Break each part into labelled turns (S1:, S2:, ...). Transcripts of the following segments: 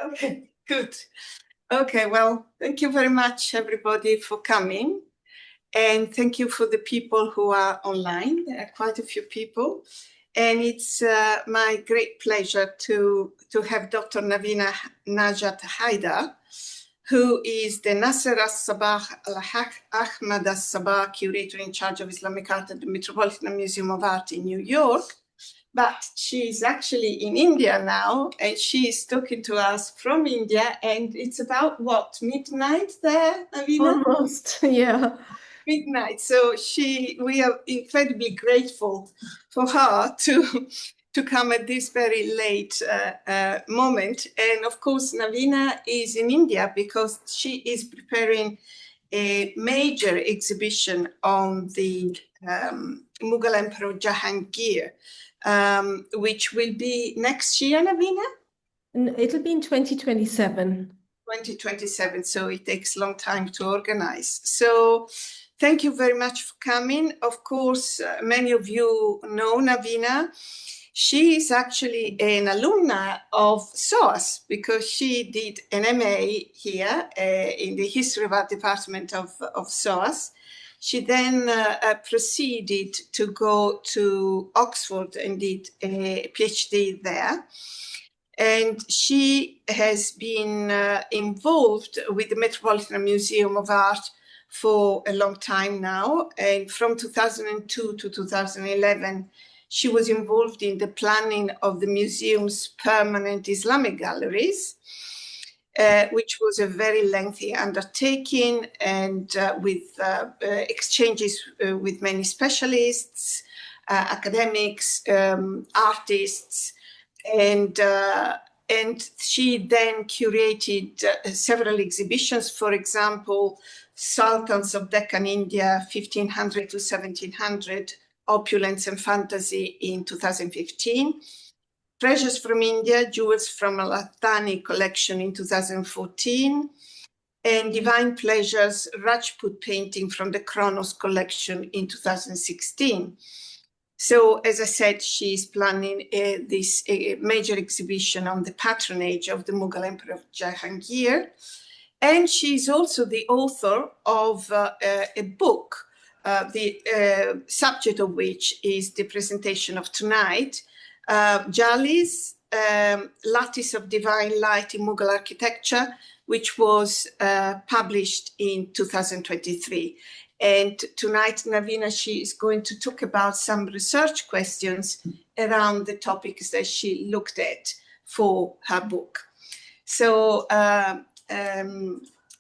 S1: Okay, good. Okay, well, thank you very much, everybody, for coming. And thank you for the people who are online. There are quite a few people. And it's my great pleasure to have Dr. Navina Najat Haidar, who is the Nasser As-Sabah Ahmad As-Sabah curator in charge of Islamic art at the Metropolitan Museum of Art in New York. But she's actually in India now, and she is talking to us from India, and it's about what, midnight there, Navina?
S2: Almost, yeah.
S1: Midnight. So we are incredibly grateful for her to come at this very late moment. And of course, Navina is in India because she is preparing a major exhibition on the Mughal Emperor Jahangir, which will be next year, Navina?
S2: It'll be in 2027.
S1: 2027, so it takes a long time to organize. So thank you very much for coming. Of course, many of you know Navina. She is actually an alumna of SOAS because she did an MA here in the History of Art department of SOAS. She then proceeded to go to Oxford and did a PhD there. And she has been involved with the Metropolitan Museum of Art for a long time now. And from 2002 to 2011, she was involved in the planning of the museum's permanent Islamic galleries, which was a very lengthy undertaking and with exchanges with many specialists, academics, artists, and she then curated several exhibitions. For example, Sultans of Deccan India, 1500 to 1700, Opulence and Fantasy in 2015. Treasures from India, Jewels from a Latani collection in 2014. And Divine Pleasures, Rajput painting from the Kronos collection in 2016. So, as I said, she's planning this major exhibition on the patronage of the Mughal Emperor Jahangir. And she's also the author of a book, the subject of which is the presentation of tonight, Jalis, Lattice of Divine Light in Mughal Architecture, which was published in 2023. And tonight, Navina, she is going to talk about some research questions around the topics that she looked at for her book. So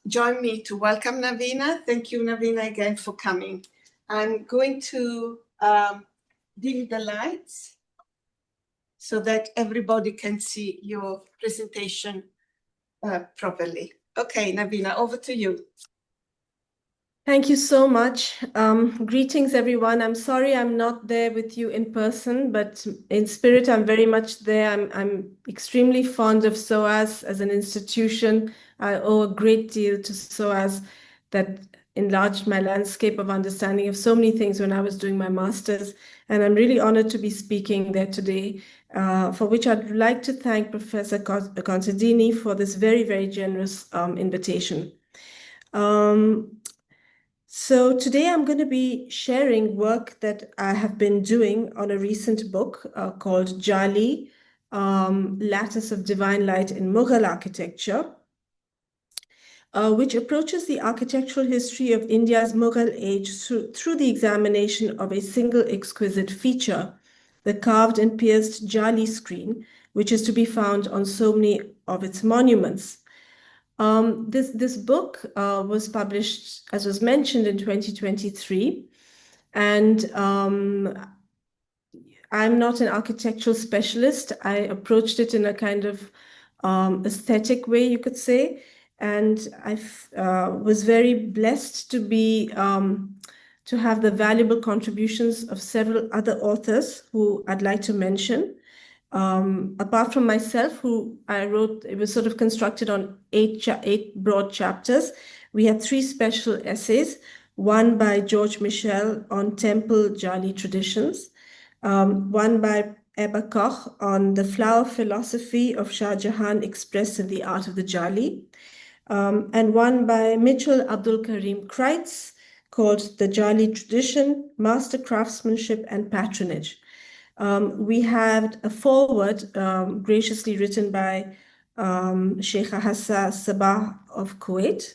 S1: join me to welcome Navina. Thank you, Navina, again for coming. I'm going to dim the lights so that everybody can see your presentation properly. Okay, Navina, over to you.
S2: Thank you so much. Greetings, everyone. I'm sorry I'm not there with you in person, but in spirit, I'm very much there. I'm extremely fond of SOAS as an institution. I owe a great deal to SOAS that enlarged my landscape of understanding of so many things when I was doing my master's. And I'm really honored to be speaking there today, for which I'd like to thank Professor Considini for this very, very generous invitation. So today I'm going to be sharing work that I have been doing on a recent book called Jali, Lattice of Divine Light in Mughal Architecture, which approaches the architectural history of India's Mughal age through the examination of a single exquisite feature, the carved and pierced Jali screen, which is to be found on so many of its monuments. This book was published, as was mentioned, in 2023, and I'm not an architectural specialist. I approached it in a kind of aesthetic way, you could say, and I was very blessed to be to have the valuable contributions of several other authors who I'd like to mention. Apart from myself, who I wrote, it was sort of constructed on eight broad chapters. We had 3 special essays, one by George Michel on temple Jali traditions, one by Ebba Koch on the flower philosophy of Shah Jahan expressed in the art of the Jali, and one by Mitchell Abdul Karim Kreitz called The Jali Tradition, Master Craftsmanship and Patronage. We had a foreword graciously written by Sheikha Hassa Sabah of Kuwait.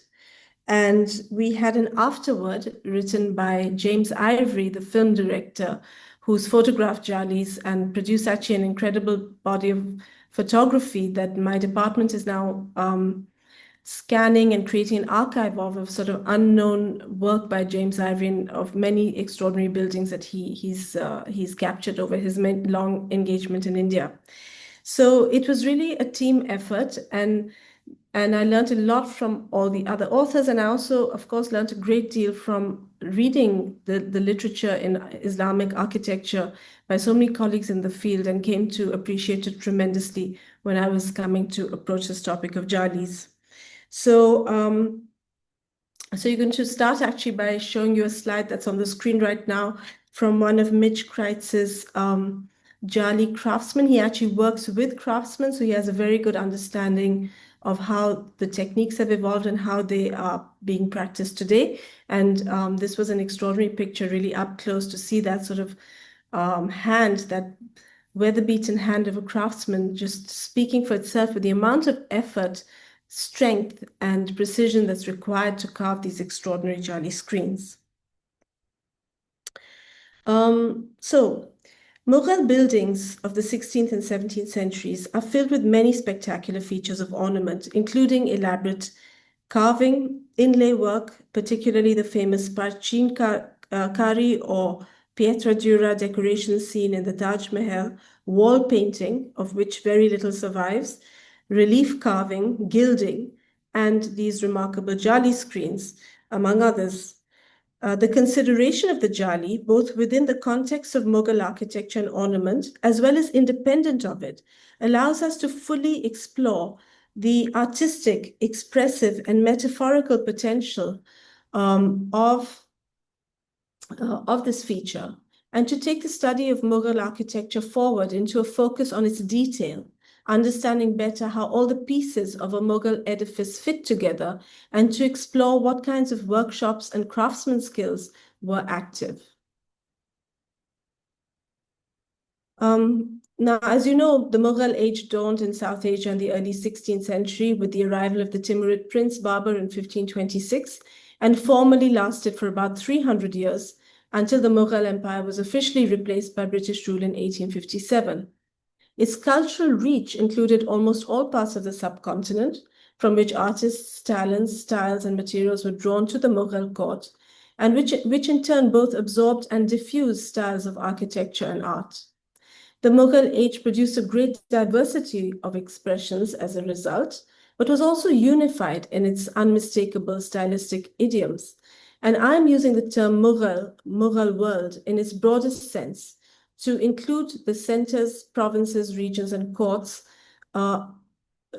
S2: And we had an afterword written by James Ivory, the film director, who's photographed Jalis and produced actually an incredible body of photography that my department is now scanning and creating an archive of sort of unknown work by James Ivory of many extraordinary buildings that he's captured over his long engagement in India. So it was really a team effort, and I learned a lot from all the other authors, and I also, of course, learned a great deal from reading the literature in Islamic architecture by so many colleagues in the field, and came to appreciate it tremendously when I was coming to approach this topic of Jalis. So, so you're going to start actually by showing you a slide that's on the screen right now from one of Mitch Kreitz's Jali craftsmen. He actually works with craftsmen, so he has a very good understanding of how the techniques have evolved and how they are being practiced today. And this was an extraordinary picture, really up close, to see that sort of hand, that weather-beaten hand of a craftsman, just speaking for itself with the amount of effort, strength, and precision that's required to carve these extraordinary Jali screens. So Mughal buildings of the 16th and 17th centuries are filled with many spectacular features of ornament, including elaborate carving, inlay work, particularly the famous Parchin Kari or Pietra Dura decoration seen in the Taj Mahal, wall painting, of which very little survives, relief carving, gilding, and these remarkable Jali screens, among others. The consideration of the Jali, both within the context of Mughal architecture and ornament, as well as independent of it, allows us to fully explore the artistic, expressive, and metaphorical potential of this feature, and to take the study of Mughal architecture forward into a focus on its detail, understanding better how all the pieces of a Mughal edifice fit together, and to explore what kinds of workshops and craftsman skills were active. Now, as you know, the Mughal age dawned in South Asia in the early 16th century with the arrival of the Timurid Prince Babur in 1526, and formally lasted for about 300 years until the Mughal Empire was officially replaced by British rule in 1857. Its cultural reach included almost all parts of the subcontinent, from which artists, talents, styles, and materials were drawn to the Mughal court, and which in turn both absorbed and diffused styles of architecture and art. The Mughal age produced a great diversity of expressions as a result, but was also unified in its unmistakable stylistic idioms. And I'm using the term Mughal world in its broadest sense to include the centers, provinces, regions, and courts,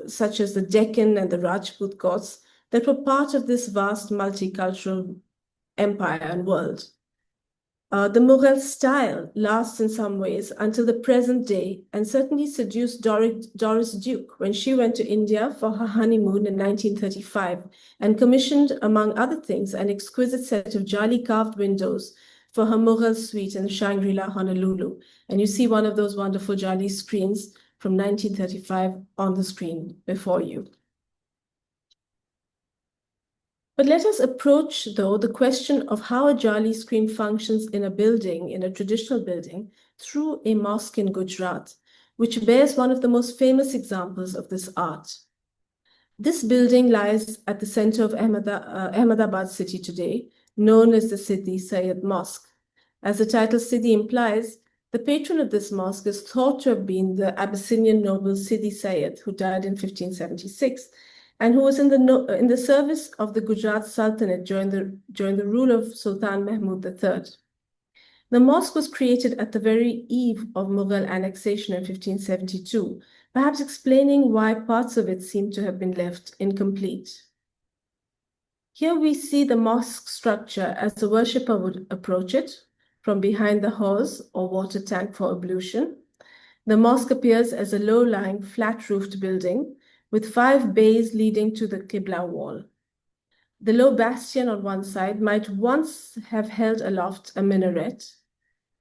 S2: such as the Deccan and the Rajput courts, that were part of this vast multicultural empire and world. The Mughal style lasts in some ways until the present day, and certainly seduced Doris Duke when she went to India for her honeymoon in 1935 and commissioned, among other things, an exquisite set of Jali carved windows for her Mughal suite in Shangri-La, Honolulu. And you see one of those wonderful Jali screens from 1935 on the screen before you. But let us approach, though, the question of how a Jali screen functions in a building, in a traditional building, through a mosque in Gujarat, which bears one of the most famous examples of this art. This building lies at the center of Ahmedabad city today, known as the Sidi Sayyid Mosque. As the title Sidi implies, the patron of this mosque is thought to have been the Abyssinian noble Sidi Sayyid, who died in 1576, and who was in the service of the Gujarat Sultanate during the rule of Sultan Mahmud III. The mosque was created at the very eve of Mughal annexation in 1572, perhaps explaining why parts of it seem to have been left incomplete. Here we see the mosque structure as the worshipper would approach it, from behind the hose or water tank for ablution, The mosque appears as a low-lying, flat-roofed building with 5 bays leading to the Qibla wall. The low bastion on one side might once have held aloft a minaret,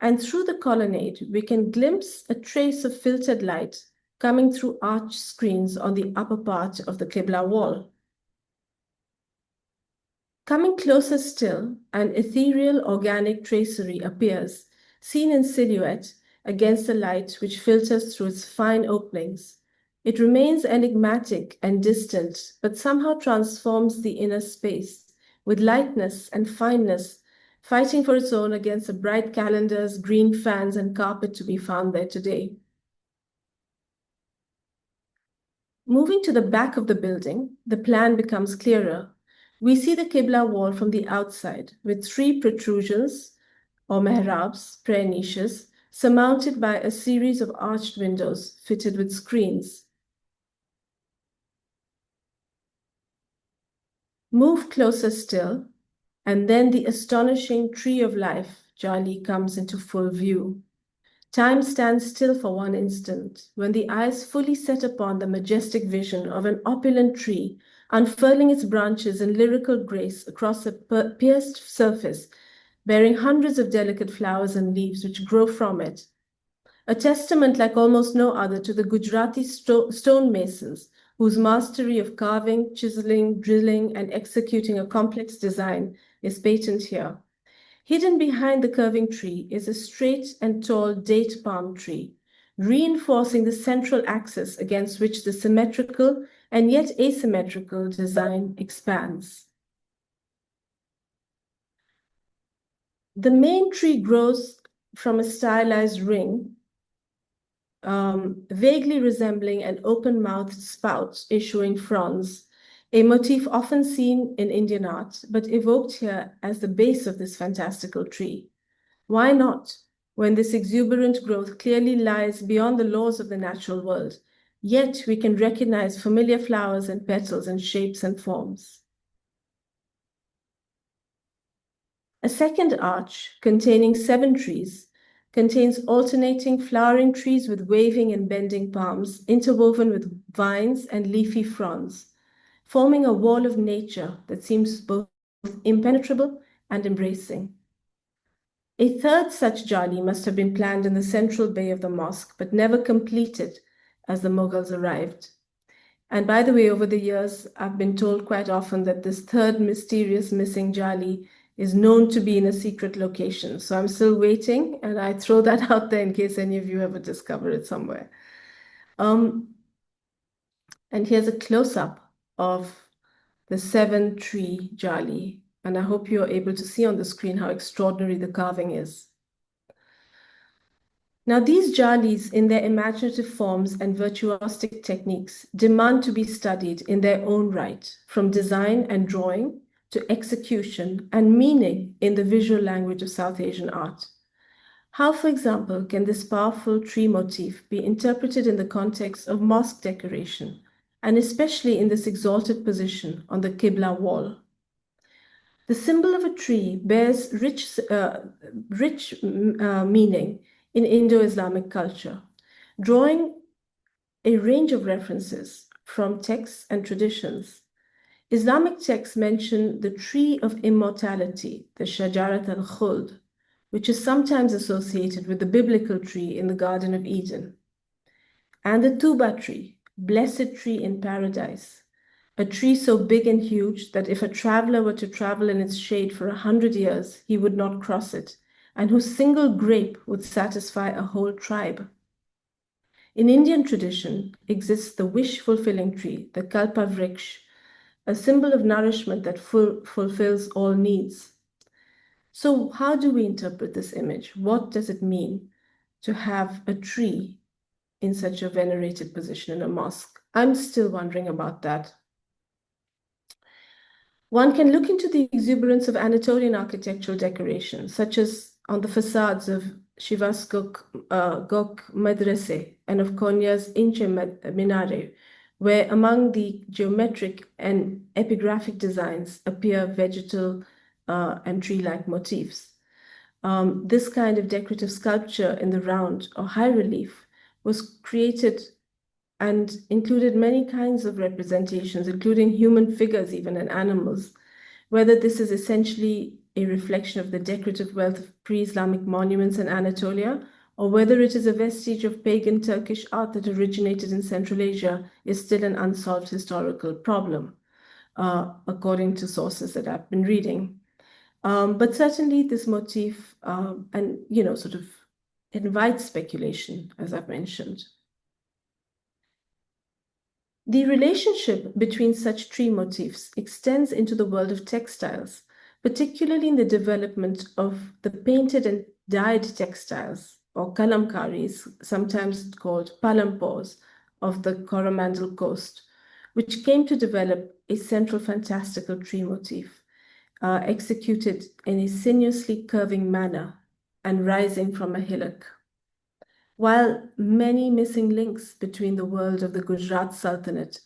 S2: and through the colonnade we can glimpse a trace of filtered light coming through arched screens on the upper part of the Qibla wall. Coming closer still, an ethereal organic tracery appears, seen in silhouette against the light which filters through its fine openings. It remains enigmatic and distant, but somehow transforms the inner space, with lightness and fineness, fighting for its own against the bright calendars, green fans, and carpet to be found there today. Moving to the back of the building, the plan becomes clearer. We see the Qibla wall from the outside, with 3 protrusions, or mihrabs, prayer niches, surmounted by a series of arched windows fitted with screens. Move closer still, and then the astonishing tree of life, Jali, comes into full view. Time stands still for one instant, when the eyes fully set upon the majestic vision of an opulent tree, unfurling its branches in lyrical grace across a pierced surface, bearing hundreds of delicate flowers and leaves which grow from it. A testament like almost no other to the Gujarati stonemasons, whose mastery of carving, chiseling, drilling, and executing a complex design is patent here. Hidden behind the curving tree is a straight and tall date palm tree, reinforcing the central axis against which the symmetrical and yet asymmetrical design expands. The main tree grows from a stylized ring, vaguely resembling an open-mouthed spout issuing fronds, a motif often seen in Indian art, but evoked here as the base of this fantastical tree. Why not, when this exuberant growth clearly lies beyond the laws of the natural world, yet we can recognize familiar flowers and petals and shapes and forms. A second arch, containing 7 trees, contains alternating flowering trees with waving and bending palms, interwoven with vines and leafy fronds, forming a wall of nature that seems both impenetrable and embracing. A third such jali must have been planned in the central bay of the mosque, but never completed as the Mughals arrived. And by the way, over the years, I've been told quite often that this third mysterious missing jali is known to be in a secret location. So I'm still waiting, and I throw that out there in case any of you ever discover it somewhere. And here's a close-up of the 7-tree jali, and I hope you're able to see on the screen how extraordinary the carving is. Now, these jalis, in their imaginative forms and virtuosic techniques, demand to be studied in their own right, from design and drawing to execution and meaning in the visual language of South Asian art. How, for example, can this powerful tree motif be interpreted in the context of mosque decoration, and especially in this exalted position on the Qibla wall? The symbol of a tree bears rich meaning in Indo-Islamic culture, drawing a range of references from texts and traditions. Islamic texts mention the tree of immortality, the Shajarat al-Khuld, which is sometimes associated with the biblical tree in the Garden of Eden, and the Tuba tree, blessed tree in paradise, a tree so big and huge that if a traveler were to travel in its shade for 100 years, he would not cross it, and whose single grape would satisfy a whole tribe. In Indian tradition exists the wish-fulfilling tree, the Kalpavriksha, a symbol of nourishment that fulfills all needs. So how do we interpret this image? What does it mean to have a tree in such a venerated position in a mosque? I'm still wondering about that. One can look into the exuberance of Anatolian architectural decoration, such as on the facades of Shiva's Gok Madrase and of Konya's Inche Minare, where among the geometric and epigraphic designs appear vegetal and tree-like motifs. This kind of decorative sculpture in the round or high relief was created and included many kinds of representations, including human figures even and animals. Whether this is essentially a reflection of the decorative wealth of pre-Islamic monuments in Anatolia, or whether it is a vestige of pagan Turkish art that originated in Central Asia, is still an unsolved historical problem, according to sources that I've been reading. But certainly this motif, and sort of invites speculation, as I've mentioned. The relationship between such tree motifs extends into the world of textiles, particularly in the development of the painted and dyed textiles, or kalamkaris, sometimes called palampors, of the Coromandel coast, which came to develop a central fantastical tree motif, executed in a sinuously curving manner and rising from a hillock. While many missing links between the world of the Gujarat Sultanate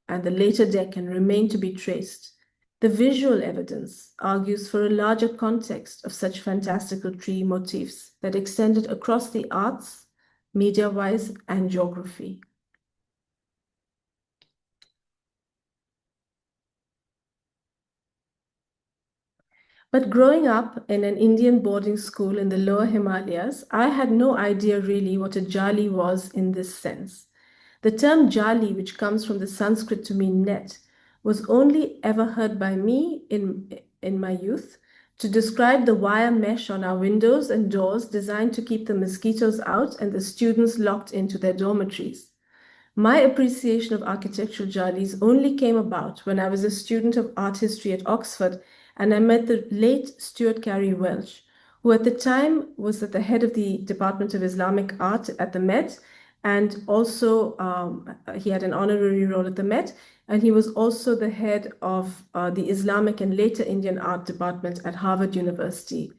S2: and the later Deccan remain to be traced, the visual evidence argues for a larger context of such fantastical tree motifs that extended across the arts, media-wise, and geography. But growing up in an Indian boarding school in the lower Himalayas, I had no idea really what a Jali was in this sense. The term Jali, which comes from the Sanskrit to mean net, was only ever heard by me in my youth to describe the wire mesh on our windows and doors designed to keep the mosquitoes out and the students locked into their dormitories. My appreciation of architectural Jalis only came about when I was a student of art history at Oxford and I met the late Stuart Cary Welch, who at the time was at the head of the Department of Islamic Art at the Met, and also he had an honorary role at the Met, and he was also the head of the Islamic and later Indian art department at Harvard University.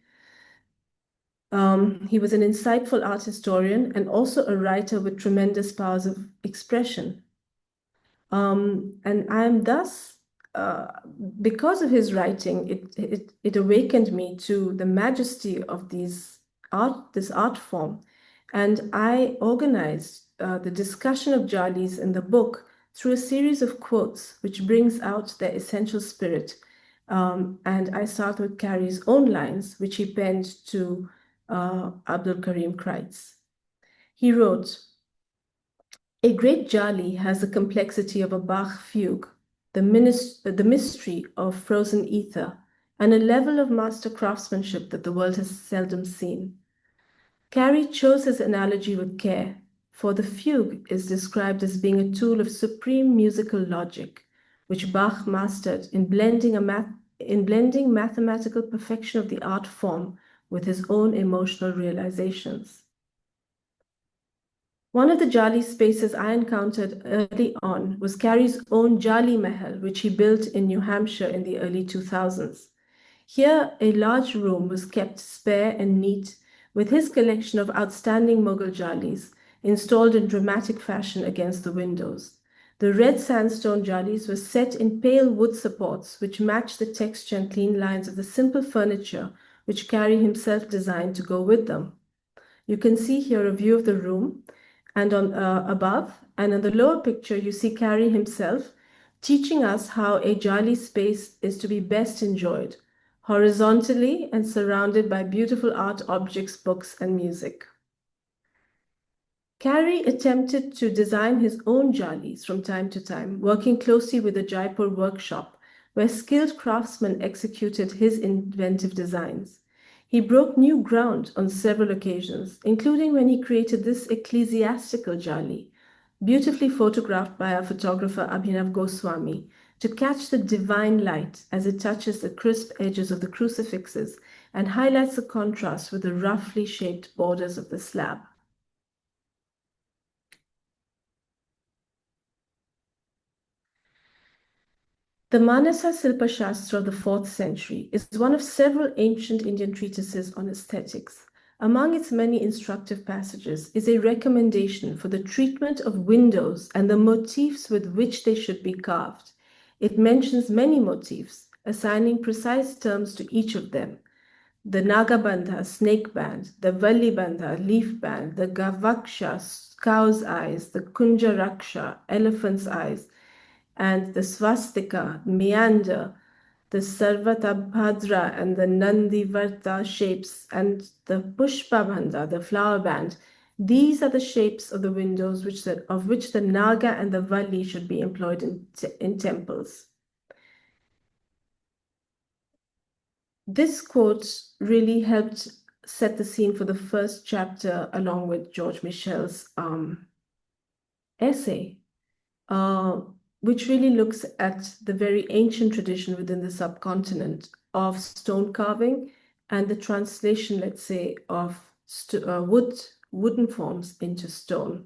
S2: He was an insightful art historian and also a writer with tremendous powers of expression. And I am thus, because of his writing, it awakened me to the majesty of this art form. And I organized the discussion of Jalis in the book through a series of quotes, which brings out their essential spirit. And I start with Cary's own lines, which he penned to Abdul Karim Kreitz. He wrote, "A great Jali has the complexity of a Bach fugue, the mystery of frozen ether, and a level of master craftsmanship that the world has seldom seen." Cary chose his analogy with care, for the fugue is described as being a tool of supreme musical logic, which Bach mastered in blending mathematical perfection of the art form with his own emotional realizations. One of the Jali spaces I encountered early on was Cary's own Jali Mahal, which he built in New Hampshire in the early 2000s. Here, a large room was kept spare and neat, with his collection of outstanding Mughal Jalis installed in dramatic fashion against the windows. The red sandstone Jalis were set in pale wood supports, which matched the texture and clean lines of the simple furniture which Cary himself designed to go with them. You can see here a view of the room, and on above, and in the lower picture, you see Cary himself teaching us how a Jali space is to be best enjoyed, horizontally and surrounded by beautiful art objects, books, and music. Cary attempted to design his own Jalis from time to time, working closely with the Jaipur workshop, where skilled craftsmen executed his inventive designs. He broke new ground on several occasions, including when he created this ecclesiastical Jali, beautifully photographed by our photographer Abhinav Goswami, to catch the divine light as it touches the crisp edges of the crucifixes and highlights the contrast with the roughly shaped borders of the slab. The Manasa Silpa Shastra of the 4th century is one of several ancient Indian treatises on aesthetics. Among its many instructive passages is a recommendation for the treatment of windows and the motifs with which they should be carved. It mentions many motifs, assigning precise terms to each of them. the Nagabandha, snake band, the Vallibandha, leaf band, the Gavaksha, cow's eyes, the Kunjaraksha, elephant's eyes, and the swastika, meander, the Sarvatabhadra and the Nandivarta shapes, and the Pushpabandha, the flower band. These are the shapes of the windows of which the Naga and the Valli should be employed in temples. This quote really helped set the scene for the first chapter, along with George Michel's essay, which really looks at the very ancient tradition within the subcontinent of stone carving and the translation, let's say, of wooden forms into stone.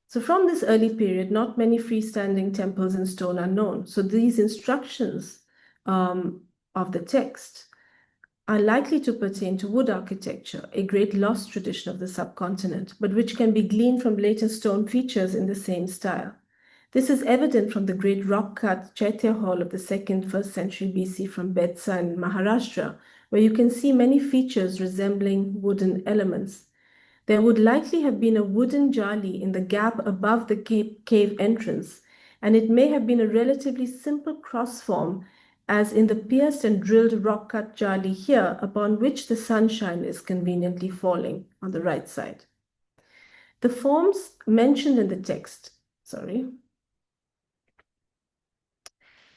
S2: So from this early period, not many freestanding temples in stone are known. So these instructions of the text are likely to pertain to wood architecture, a great lost tradition of the subcontinent, but which can be gleaned from later stone features in the same style. This is evident from the great rock-cut Chaitya Hall of the 1st century BC from Betsa in Maharashtra, where you can see many features resembling wooden elements. There would likely have been a wooden jali in the gap above the cave entrance, and it may have been a relatively simple cross form, as in the pierced and drilled rock-cut jali here, upon which the sunshine is conveniently falling on the right side. The forms mentioned in the text,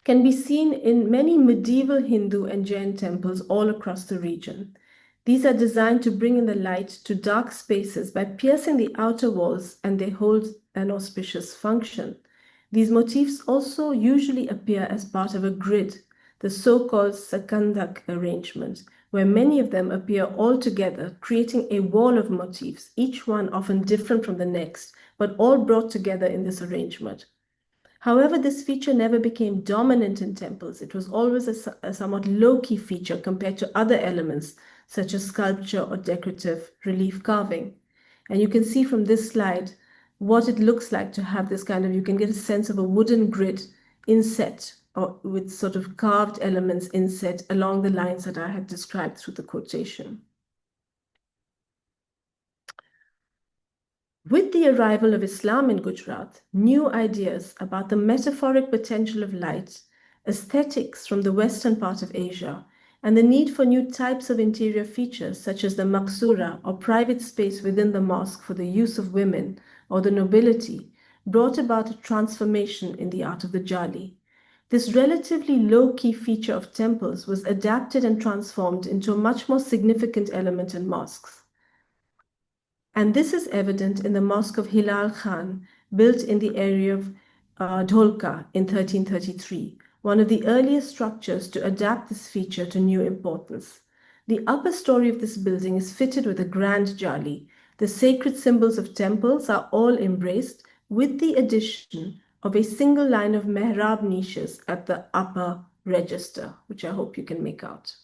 S2: can be seen in many medieval Hindu and Jain temples all across the region. These are designed to bring in the light to dark spaces by piercing the outer walls, and they hold an auspicious function. These motifs also usually appear as part of a grid, the so-called Sakandak arrangement, where many of them appear all together, creating a wall of motifs, each one often different from the next, but all brought together in this arrangement. However, this feature never became dominant in temples. It was always a somewhat low-key feature compared to other elements, such as sculpture or decorative relief carving. And you can see from this slide what it looks like to have this kind of, you can get a sense of a wooden grid inset, or with sort of carved elements inset along the lines that I had described through the quotation. With the arrival of Islam in Gujarat, new ideas about the metaphoric potential of light, aesthetics from the western part of Asia, and the need for new types of interior features such as the maksura, or private space within the mosque for the use of women or the nobility, brought about a transformation in the art of the Jali. This relatively low-key feature of temples was adapted and transformed into a much more significant element in mosques. And this is evident in the Mosque of Hilal Khan, built in the area of Dholka in 1333, one of the earliest structures to adapt this feature to new importance. The upper story of this building is fitted with a grand jali. The sacred symbols of temples are all embraced, with the addition of a single line of mehrab niches at the upper register, which I hope you can make out.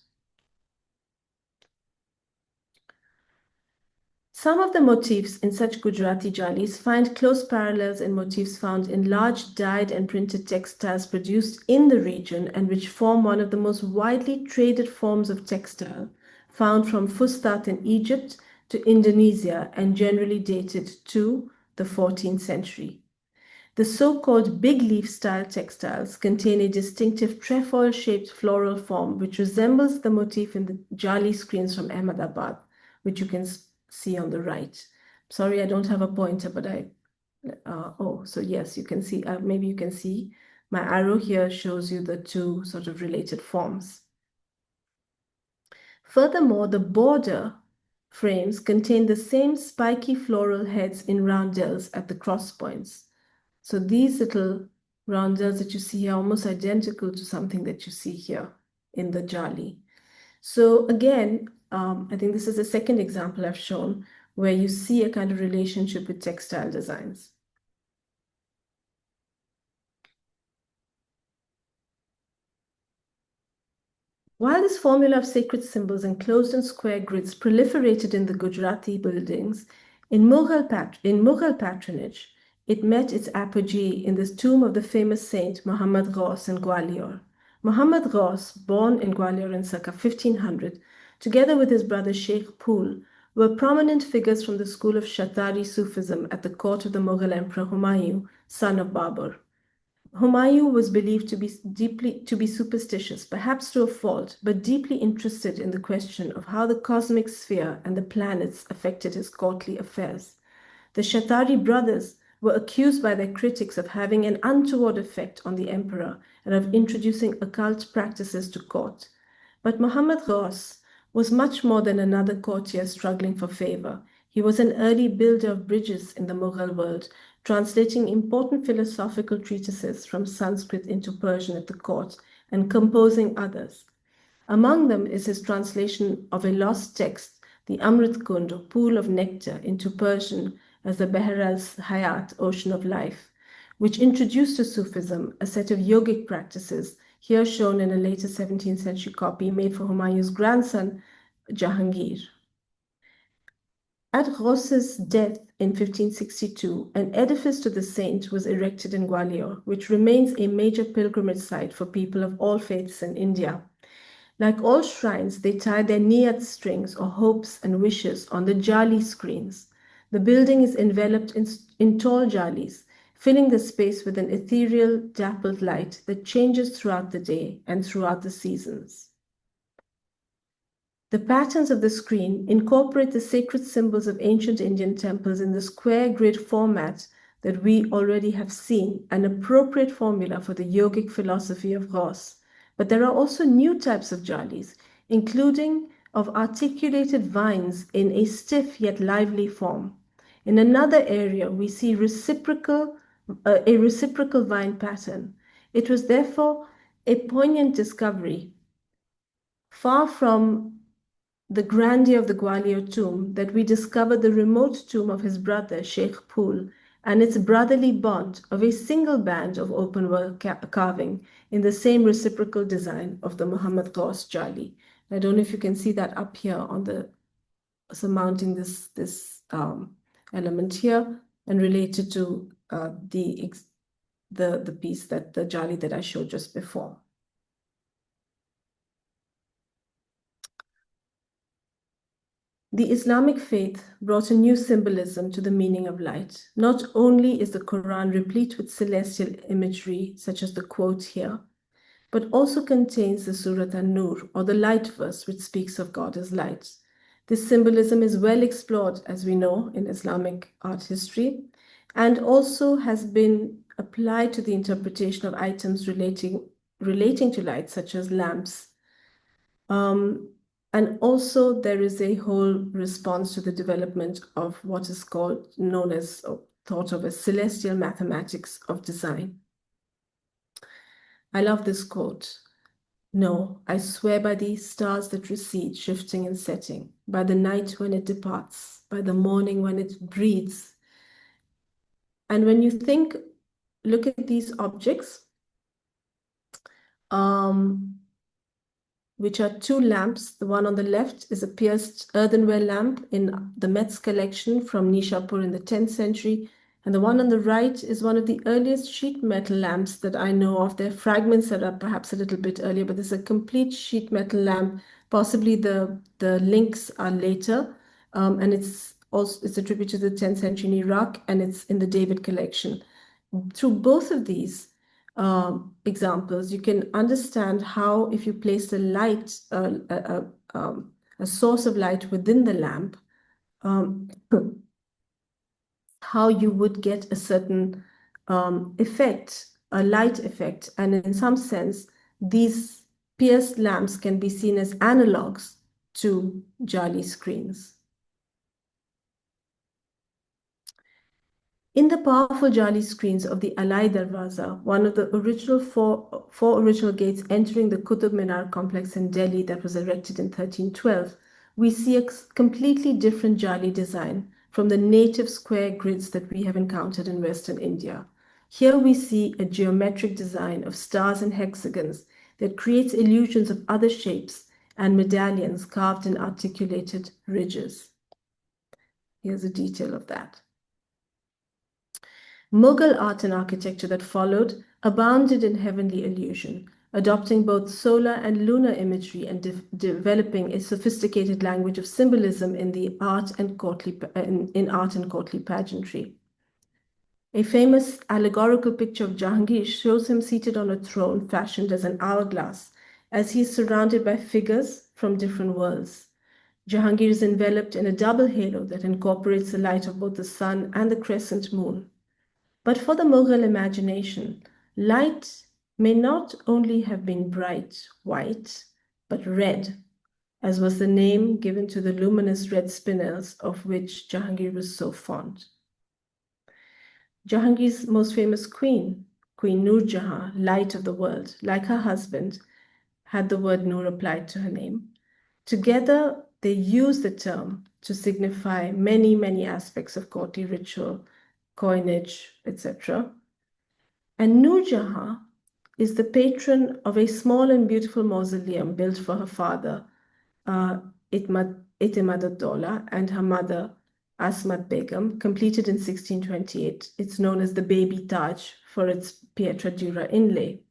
S2: Some of the motifs in such Gujarati jalis find close parallels in motifs found in large dyed and printed textiles produced in the region, and which form one of the most widely traded forms of textile, found from Fustat in Egypt to Indonesia and generally dated to the 14th century. The so-called big leaf style textiles contain a distinctive trefoil-shaped floral form which resembles the motif in the Jali screens from Ahmedabad, which you can see on the right. Sorry, I don't have a pointer, but so yes, you can see, maybe you can see my arrow here shows you the two sort of related forms. Furthermore, the border frames contain the same spiky floral heads in roundels at the cross points. So these little roundels that you see here are almost identical to something that you see here in the Jali. So again, I think this is the second example I've shown where you see a kind of relationship with textile designs. While this formula of sacred symbols enclosed in square grids proliferated in the Gujarati buildings, in Mughal patronage, it met its apogee in the tomb of the famous saint Muhammad Ghaus in Gwalior, Muhammad Ghaus, born in Gwalior in circa 1500, together with his brother Sheikh Phul, were prominent figures from the school of Shatari Sufism at the court of the Mughal Emperor Humayun, son of Babur. Humayun was believed to be superstitious, perhaps to a fault, but deeply interested in the question of how the cosmic sphere and the planets affected his courtly affairs. The Shatari brothers were accused by their critics of having an untoward effect on the emperor and of introducing occult practices to court. But Muhammad Ghaus was much more than another courtier struggling for favor. He was an early builder of bridges in the Mughal world, translating important philosophical treatises from Sanskrit into Persian at the court and composing others. Among them is his translation of a lost text, the Amrit Kund, or Pool of Nectar, into Persian as the Bahr al-Hayat, Ocean of Life, which introduced to Sufism a set of yogic practices, here shown in a later 17th century copy made for Humayun's grandson, Jahangir. At Ghaus's death in 1562, an edifice to the saint was erected in Gwalior, which remains a major pilgrimage site for people of all faiths in India. Like all shrines, they tie their niyat strings or hopes and wishes on the Jali screens. The building is enveloped in tall Jalis, filling the space with an ethereal, dappled light that changes throughout the day and throughout the seasons. The patterns of the screen incorporate the sacred symbols of ancient Indian temples in the square grid format that we already have seen, an appropriate formula for the yogic philosophy of Ghaus. But there are also new types of jalis, including of articulated vines in a stiff yet lively form. In another area, we see a reciprocal vine pattern. It was therefore a poignant discovery, far from the grandeur of the Gwalior tomb, that we discover the remote tomb of his brother, Sheikh Phul, and its brotherly bond of a single band of open work carving in the same reciprocal design of the Muhammad Ghaus Jali. I don't know if you can see that up here on the surmounting this element here and related to the piece that the Jali that I showed just before. The Islamic faith brought a new symbolism to the meaning of light. Not only is the Quran replete with celestial imagery, such as the quote here, but also contains the Surat An-Nur, or the light verse, which speaks of God as light. This symbolism is well explored, as we know, in Islamic art history, and also has been applied to the interpretation of items relating to light, such as lamps. And also there is a whole response to the development of what is known as, or thought of as, celestial mathematics of design. I love this quote. No, I swear by these stars that recede, shifting and setting, by the night when it departs, by the morning when it breathes. And when you look at these objects, which are two lamps. The one on the left is a pierced earthenware lamp in the Metz collection from Nishapur in the 10th century. And the one on the right is one of the earliest sheet metal lamps that I know of. There are fragments that are perhaps a little bit earlier, but this is a complete sheet metal lamp. Possibly the links are later. And it's attributed to the 10th century in Iraq, and it's in the David collection. Through both of these examples, you can understand how, if you place a light, a source of light within the lamp, how you would get a certain effect, a light effect. And in some sense, these pierced lamps can be seen as analogs to Jali screens. In the powerful Jali screens of the Alai Darwaza, one of the original four original gates entering the Qutub Minar complex in Delhi that was erected in 1312, we see a completely different Jali design from the native square grids that we have encountered in Western India. Here we see a geometric design of stars and hexagons that creates illusions of other shapes and medallions carved in articulated ridges. Here's a detail of that. Mughal art and architecture that followed abounded in heavenly illusion. adopting both solar and lunar imagery and developing a sophisticated language of symbolism in the art and courtly pageantry. A famous allegorical picture of Jahangir shows him seated on a throne fashioned as an hourglass, as he is surrounded by figures from different worlds. Jahangir is enveloped in a double halo that incorporates the light of both the sun and the crescent moon. But for the Mughal imagination, light may not only have been bright white, but red, as was the name given to the luminous red spinels of which Jahangir was so fond. Jahangir's most famous queen, Queen Nur Jahan, light of the world, like her husband, had the word Nur applied to her name. Together, they use the term to signify many, many aspects of courtly ritual, coinage, etc. And Nur Jahan is the patron of a small and beautiful mausoleum built for her father, Itimadat-Dola, and her mother, Asmat Begum, completed in 1628. It's known as the Baby Taj for its pietra dura inlay.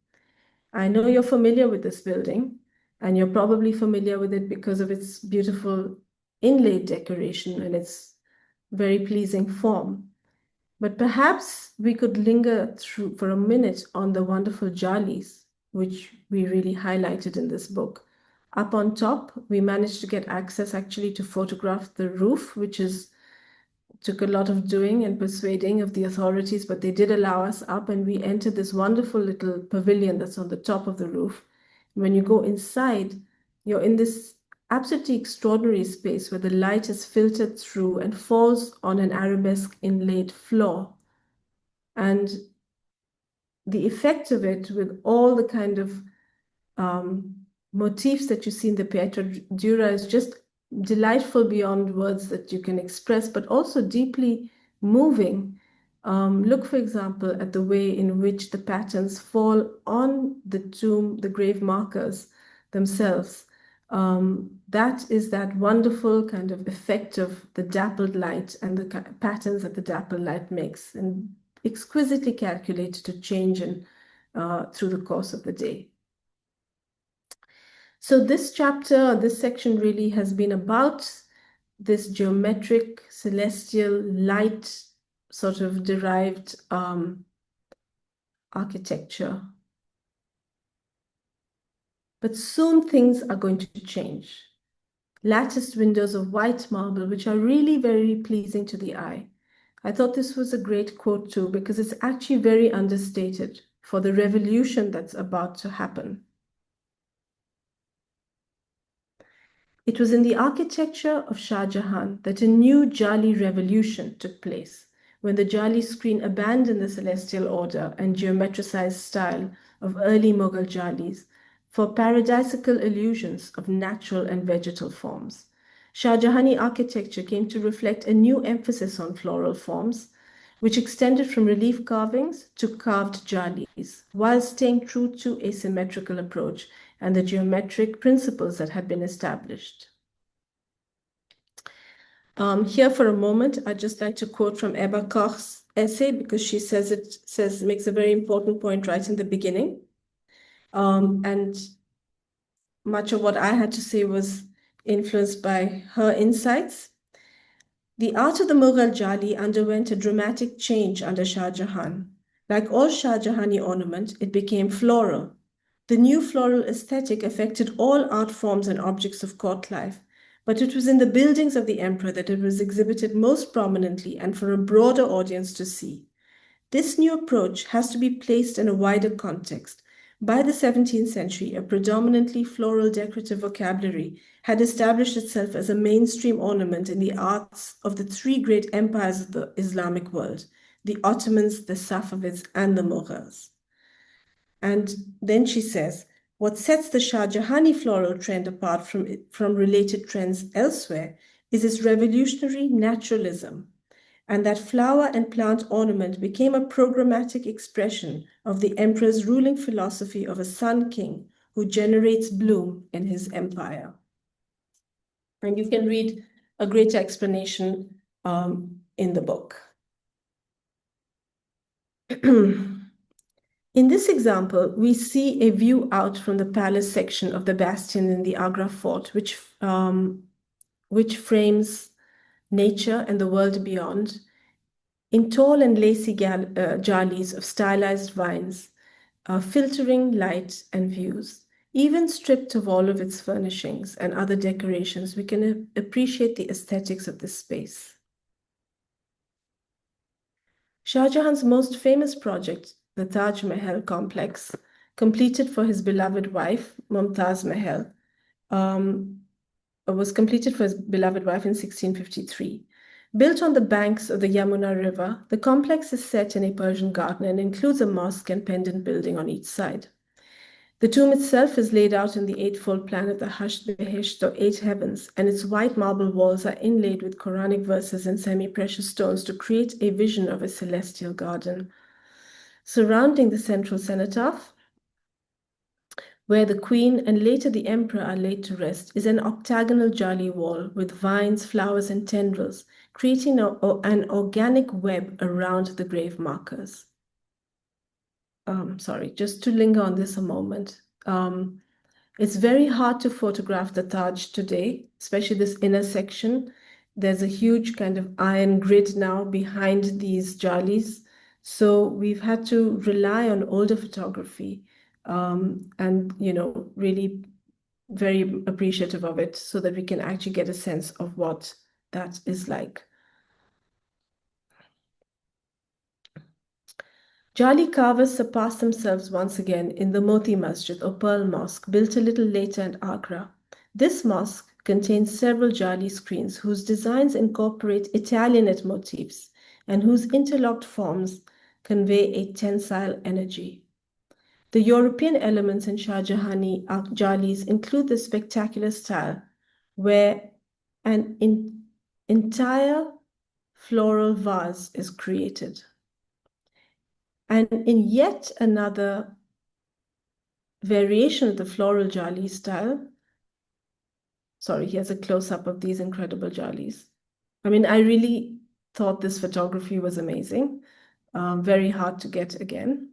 S2: I know you're familiar with this building, and you're probably familiar with it because of its beautiful inlaid decoration and its very pleasing form. But perhaps we could linger through for a minute on the wonderful Jalis, which we really highlighted in this book. Up on top, we managed to get access actually to photograph the roof, which took a lot of doing and persuading of the authorities, but they did allow us up, and we entered this wonderful little pavilion that's on the top of the roof. When you go inside, you're in this absolutely extraordinary space where the light is filtered through and falls on an arabesque inlaid floor. And the effect of it, with all the kind of motifs that you see in the pietra dura, is just delightful beyond words that you can express, but also deeply moving. Look, for example, at the way in which the patterns fall on the tomb, the grave markers themselves. That is that wonderful kind of effect of the dappled light and the patterns that the dappled light makes, and exquisitely calculated to change through the course of the day. So this chapter, this section really has been about this geometric, celestial, light sort of derived architecture. But soon things are going to change. Latticed windows of white marble, which are really very pleasing to the eye. I thought this was a great quote too, because it's actually very understated for the revolution that's about to happen. It was in the architecture of Shah Jahan that a new Jali revolution took place, when the Jali screen abandoned the celestial order and geometricized style of early Mughal Jalis for paradisical illusions of natural and vegetal forms. Shah Jahani architecture came to reflect a new emphasis on floral forms, which extended from relief carvings to carved Jalis, while staying true to a symmetrical approach and the geometric principles that had been established. Here for a moment, I'd just like to quote from Ebba Koch's essay, because she makes a very important point right in the beginning. And much of what I had to say was influenced by her insights. The art of the Mughal Jali underwent a dramatic change under Shah Jahan. Like all Shah Jahani ornament, it became floral. The new floral aesthetic affected all art forms and objects of court life, but it was in the buildings of the emperor that it was exhibited most prominently and for a broader audience to see. This new approach has to be placed in a wider context. By the 17th century, a predominantly floral decorative vocabulary had established itself as a mainstream ornament in the arts of the three great empires of the Islamic world: the Ottomans, the Safavids, and the Mughals. And then she says, what sets the Shah Jahani floral trend apart from related trends elsewhere is its revolutionary naturalism, and that flower and plant ornament became a programmatic expression of the emperor's ruling philosophy of a sun king who generates bloom in his empire. And you can read a greater explanation in the book. In this example, we see a view out from the palace section of the bastion in the Agra fort, which frames nature and the world beyond in tall and lacy jalis of stylized vines, filtering light and views. Even stripped of all of its furnishings and other decorations, we can appreciate the aesthetics of this space. Shah Jahan's most famous project, the Taj Mahal complex, completed for his beloved wife, Mumtaz Mahal, was completed for his beloved wife in 1653. Built on the banks of the Yamuna River, the complex is set in a Persian garden and includes a mosque and pendant building on each side. The tomb itself is laid out in the eightfold plan of the Hasht Behesht, or eight heavens, and its white marble walls are inlaid with Quranic verses and semi-precious stones to create a vision of a celestial garden. Surrounding the central cenotaph, where the queen and later the emperor are laid to rest, is an octagonal jali wall with vines, flowers, and tendrils, creating an organic web around the grave markers. Sorry, just to linger on this a moment. It's very hard to photograph the Taj today, especially this inner section. There's a huge kind of iron grid now behind these jalis. So we've had to rely on older photography and, really very appreciative of it so that we can actually get a sense of what that is like. Jali carvers surpass themselves once again in the Moti Masjid or Pearl Mosque, built a little later in Agra. This mosque contains several Jali screens whose designs incorporate Italianate motifs and whose interlocked forms convey a tensile energy. The European elements in Shah Jahani Jalis include the spectacular style where an entire floral vase is created. And in yet another variation of the floral jali style, sorry, here's a close-up of these incredible jalis. I mean, I really thought this photography was amazing, very hard to get again.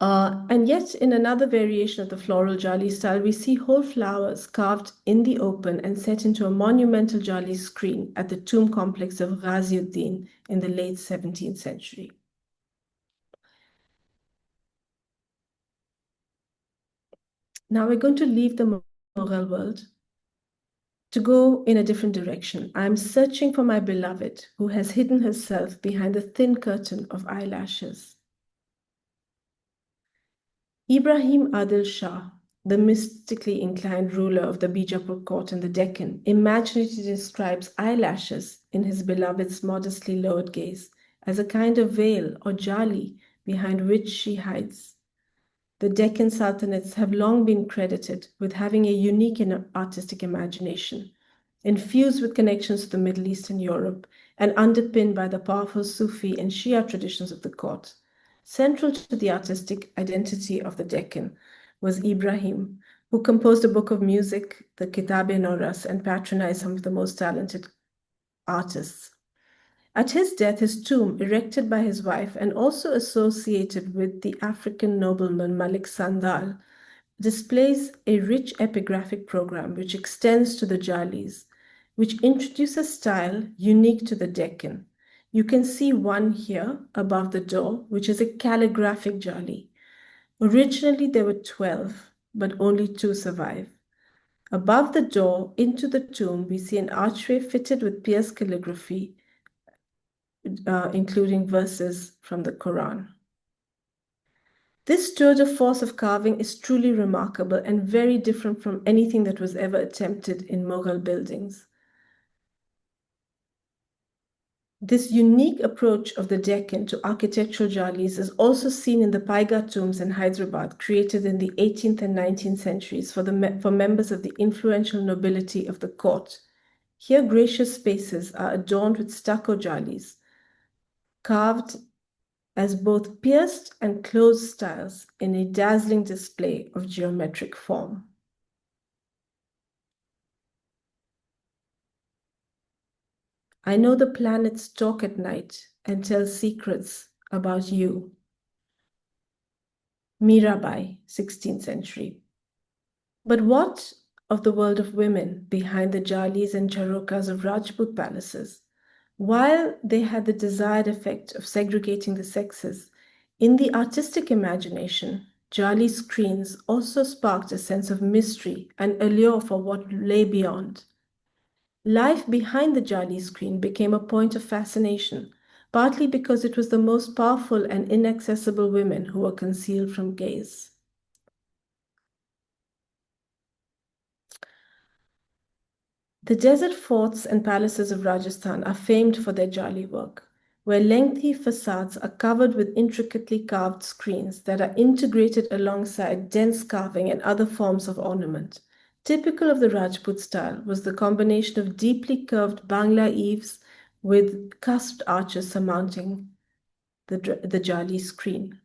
S2: And yet in another variation of the floral jali style, we see whole flowers carved in the open and set into a monumental jali screen at the tomb complex of Ghaziuddin in the late 17th century. Now we're going to leave the Mughal world to go in a different direction. I'm searching for my beloved who has hidden herself behind the thin curtain of eyelashes. Ibrahim Adil Shah, the mystically inclined ruler of the Bijapur court in the Deccan, imaginatively describes eyelashes in his beloved's modestly lowered gaze as a kind of veil or jali behind which she hides. The Deccan Sultanates have long been credited with having a unique and artistic imagination, infused with connections to the Middle East and Europe, and underpinned by the powerful Sufi and Shia traditions of the court. Central to the artistic identity of the Deccan was Ibrahim, who composed a book of music, the Kitab-e-Noras, and patronized some of the most talented artists. At his death, his tomb, erected by his wife and also associated with the African nobleman Malik Sandal, displays a rich epigraphic program which extends to the Jalis, which introduce a style unique to the Deccan. You can see one here above the door, which is a calligraphic Jali. Originally, there were 12, but only 2 survive. Above the door into the tomb, we see an archway fitted with pierced calligraphy, including verses from the Quran. This tour de force of carving is truly remarkable and very different from anything that was ever attempted in Mughal buildings. This unique approach of the Deccan to architectural jalis is also seen in the Paiga tombs in Hyderabad, created in the 18th and 19th centuries for members of the influential nobility of the court. Here, gracious spaces are adorned with stucco jalis, carved as both pierced and closed styles in a dazzling display of geometric form. I know the planets talk at night and tell secrets about you. Mirabai, 16th century. But what of the world of women behind the Jalis and Charokas of Rajput palaces? While they had the desired effect of segregating the sexes, in the artistic imagination, Jali screens also sparked a sense of mystery and allure for what lay beyond. Life behind the Jali screen became a point of fascination, partly because it was the most powerful and inaccessible women who were concealed from gaze. The desert forts and palaces of Rajasthan are famed for their Jali work, where lengthy facades are covered with intricately carved screens that are integrated alongside dense carving and other forms of ornament. Typical of the Rajput style was the combination of deeply curved Bangla eaves with cusped arches surmounting the Jali screen.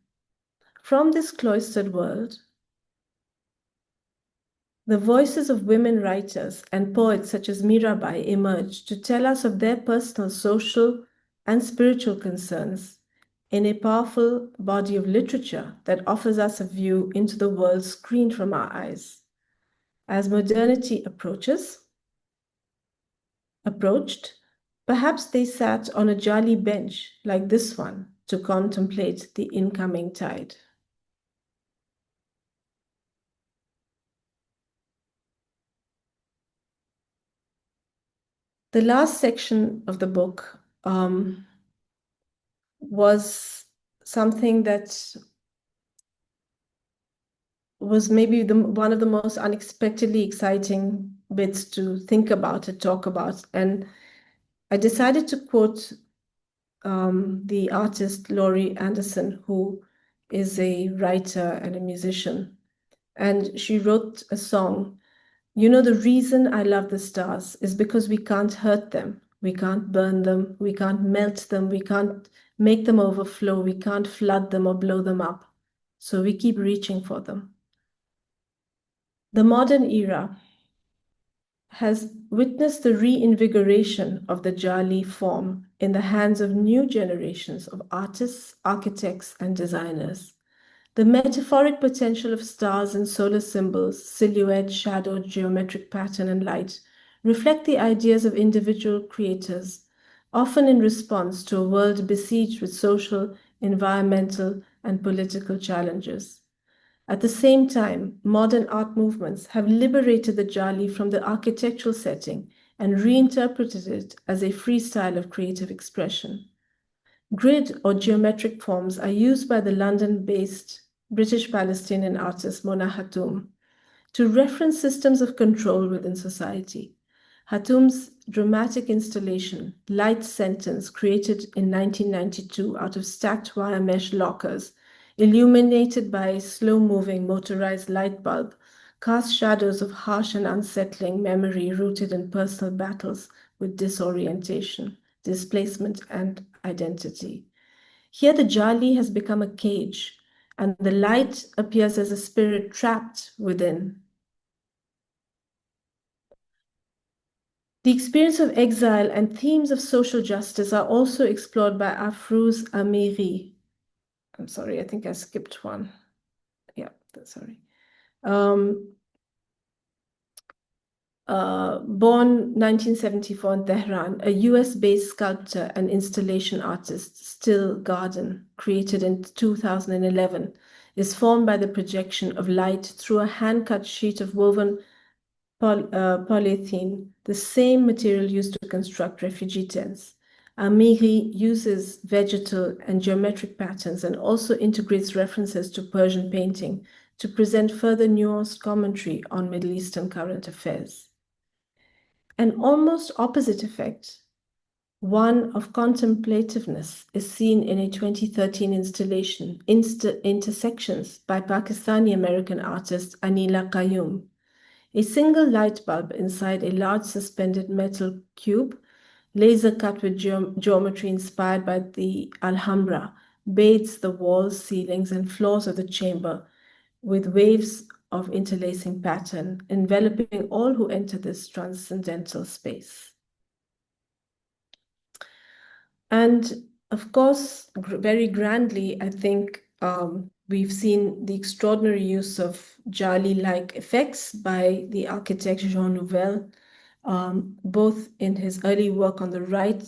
S2: From this cloistered world, the voices of women writers and poets such as Mirabai emerged to tell us of their personal social and spiritual concerns in a powerful body of literature that offers us a view into the world screened from our eyes. As modernity approached, perhaps they sat on a Jali bench like this one to contemplate the incoming tide. The last section of the book was something that was maybe one of the most unexpectedly exciting bits to think about, to talk about. And I decided to quote the artist Laurie Anderson, who is a writer and a musician. And she wrote a song. You know, the reason I love the stars is because we can't hurt them. We can't burn them. We can't melt them. We can't make them overflow. We can't flood them or blow them up. So we keep reaching for them. The modern era has witnessed the reinvigoration of the Jali form in the hands of new generations of artists, architects, and designers. The metaphoric potential of stars and solar symbols, silhouette, shadow, geometric pattern, and light reflect the ideas of individual creators, often in response to a world besieged with social, environmental, and political challenges. At the same time, modern art movements have liberated the Jali from the architectural setting and reinterpreted it as a free style of creative expression. Grid or geometric forms are used by the London-based British Palestinian artist Mona Hatoum to reference systems of control within society. Hatoum's dramatic installation, Light Sentence, created in 1992 out of stacked wire mesh lockers, illuminated by a slow-moving motorized light bulb, cast shadows of harsh and unsettling memory rooted in personal battles with disorientation, displacement, and identity. Here the Jali has become a cage, and the light appears as a spirit trapped within. The experience of exile and themes of social justice are also explored by Afrouz Amiri. I'm sorry, I think I skipped one. Yeah, sorry. Born 1974 in Tehran, a US-based sculptor and installation artist, Still Garden, created in 2011, is formed by the projection of light through a hand-cut sheet of woven polyethylene, the same material used to construct refugee tents. Amiri uses vegetal and geometric patterns and also integrates references to Persian painting to present further nuanced commentary on Middle Eastern current affairs. An almost opposite effect, one of contemplativeness, is seen in a 2013 installation, Intersections, by Pakistani-American artist Anila Qayyum. A single light bulb inside a large suspended metal cube, laser cut with geometry inspired by the Alhambra, bathes the walls, ceilings, and floors of the chamber with waves of interlacing pattern, enveloping all who enter this transcendental space. And of course, very grandly, I think we've seen the extraordinary use of Jali-like effects by the architect Jean Nouvel, both in his early work on the right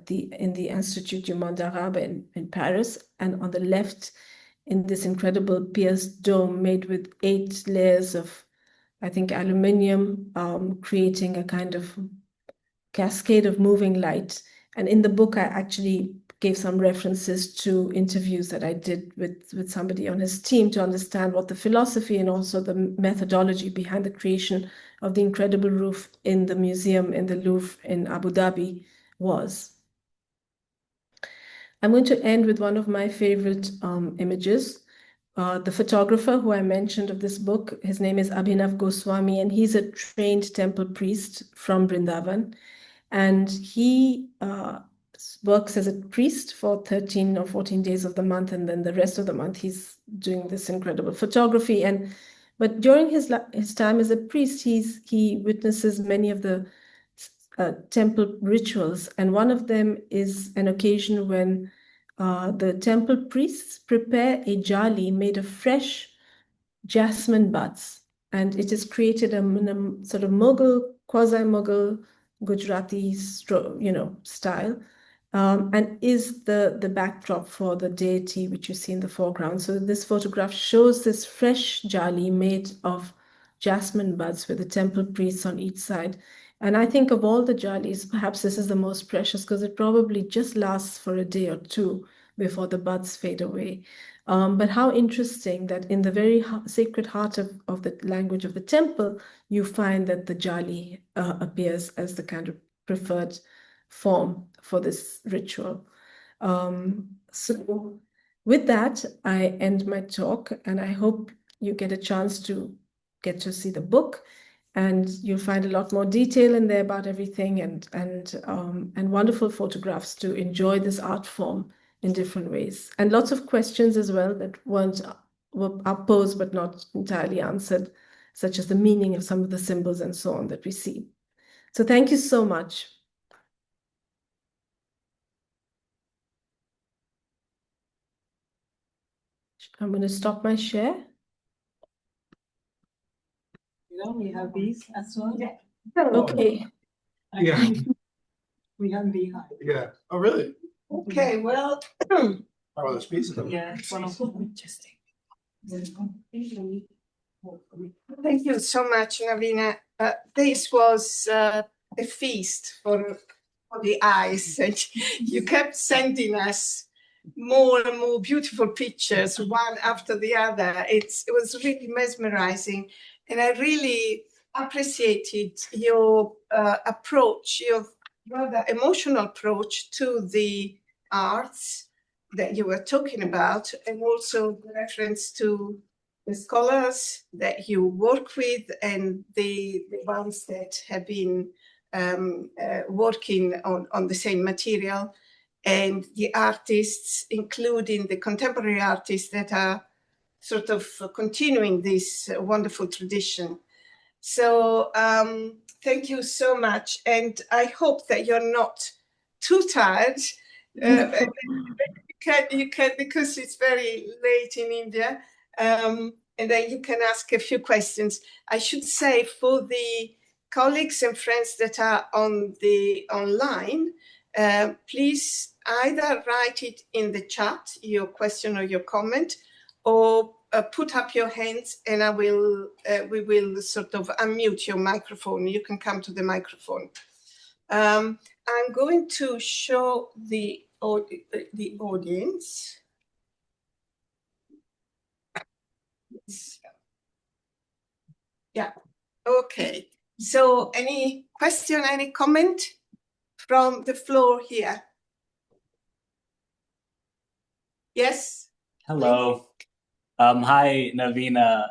S2: in the Institut du Monde Arabe in Paris, and on the left in this incredible pierced dome made with 8 layers of, I think, aluminium, creating a kind of cascade of moving light. And in the book, I actually gave some references to interviews that I did with somebody on his team to understand what the philosophy and also the methodology behind the creation of the incredible roof in the museum in the Louvre in Abu Dhabi was. I'm going to end with one of my favorite images. The photographer who I mentioned of this book, his name is Abhinav Goswami, and he's a trained temple priest from Vrindavan. And he works as a priest for 13 or 14 days of the month, and then the rest of the month he's doing this incredible photography. But during his time as a priest, he witnesses many of the temple rituals, and one of them is an occasion when the temple priests prepare a jali made of fresh jasmine buds, and it is created in a sort of Mughal, quasi-Mughal Gujarati, style, and is the backdrop for the deity which you see in the foreground. So this photograph shows this fresh jali made of jasmine buds with the temple priests on each side. And I think of all the jalis, perhaps this is the most precious because it probably just lasts for a day or two before the buds fade away. But how interesting that in the very sacred heart of the language of the temple, you find that the jali appears as the kind of preferred form for this ritual. So with that, I end my talk, and I hope you get a chance to get to see the book, and you'll find a lot more detail in there about everything, and wonderful photographs to enjoy this art form in different ways, and lots of questions as well that were posed but not entirely answered, such as the meaning of some of the symbols and so on that we see. So thank you so much. I'm going to stop my share.
S3: We have these as well. Yeah.
S2: Okay.
S4: Yeah.
S3: We have beehive.
S4: Yeah. Oh, really?
S1: Okay, well.
S4: Oh, there's pieces of it.
S3: Yeah, it's one of them. Interesting.
S1: Thank you so much, Navina. This was a feast for the eyes. And you kept sending us more and more beautiful pictures, one after the other. It was really mesmerizing. And I really appreciated your approach, your rather emotional approach to the arts that you were talking about, and also the reference to the scholars that you work with and the ones that have been working on the same material, and the artists, including the contemporary artists that are sort of continuing this wonderful tradition. So thank you so much. And I hope that you're not too tired. You can, because it's very late in India, and then you can ask a few questions. I should say, for the colleagues and friends that are on the online, please either write it in the chat, your question or your comment, or put up your hands, and we will sort of unmute your microphone. You can come to the microphone. I'm going to show the audience. Yeah, okay. So any question, any comment from the floor here? Yes?
S5: Hello. Hi, Navina.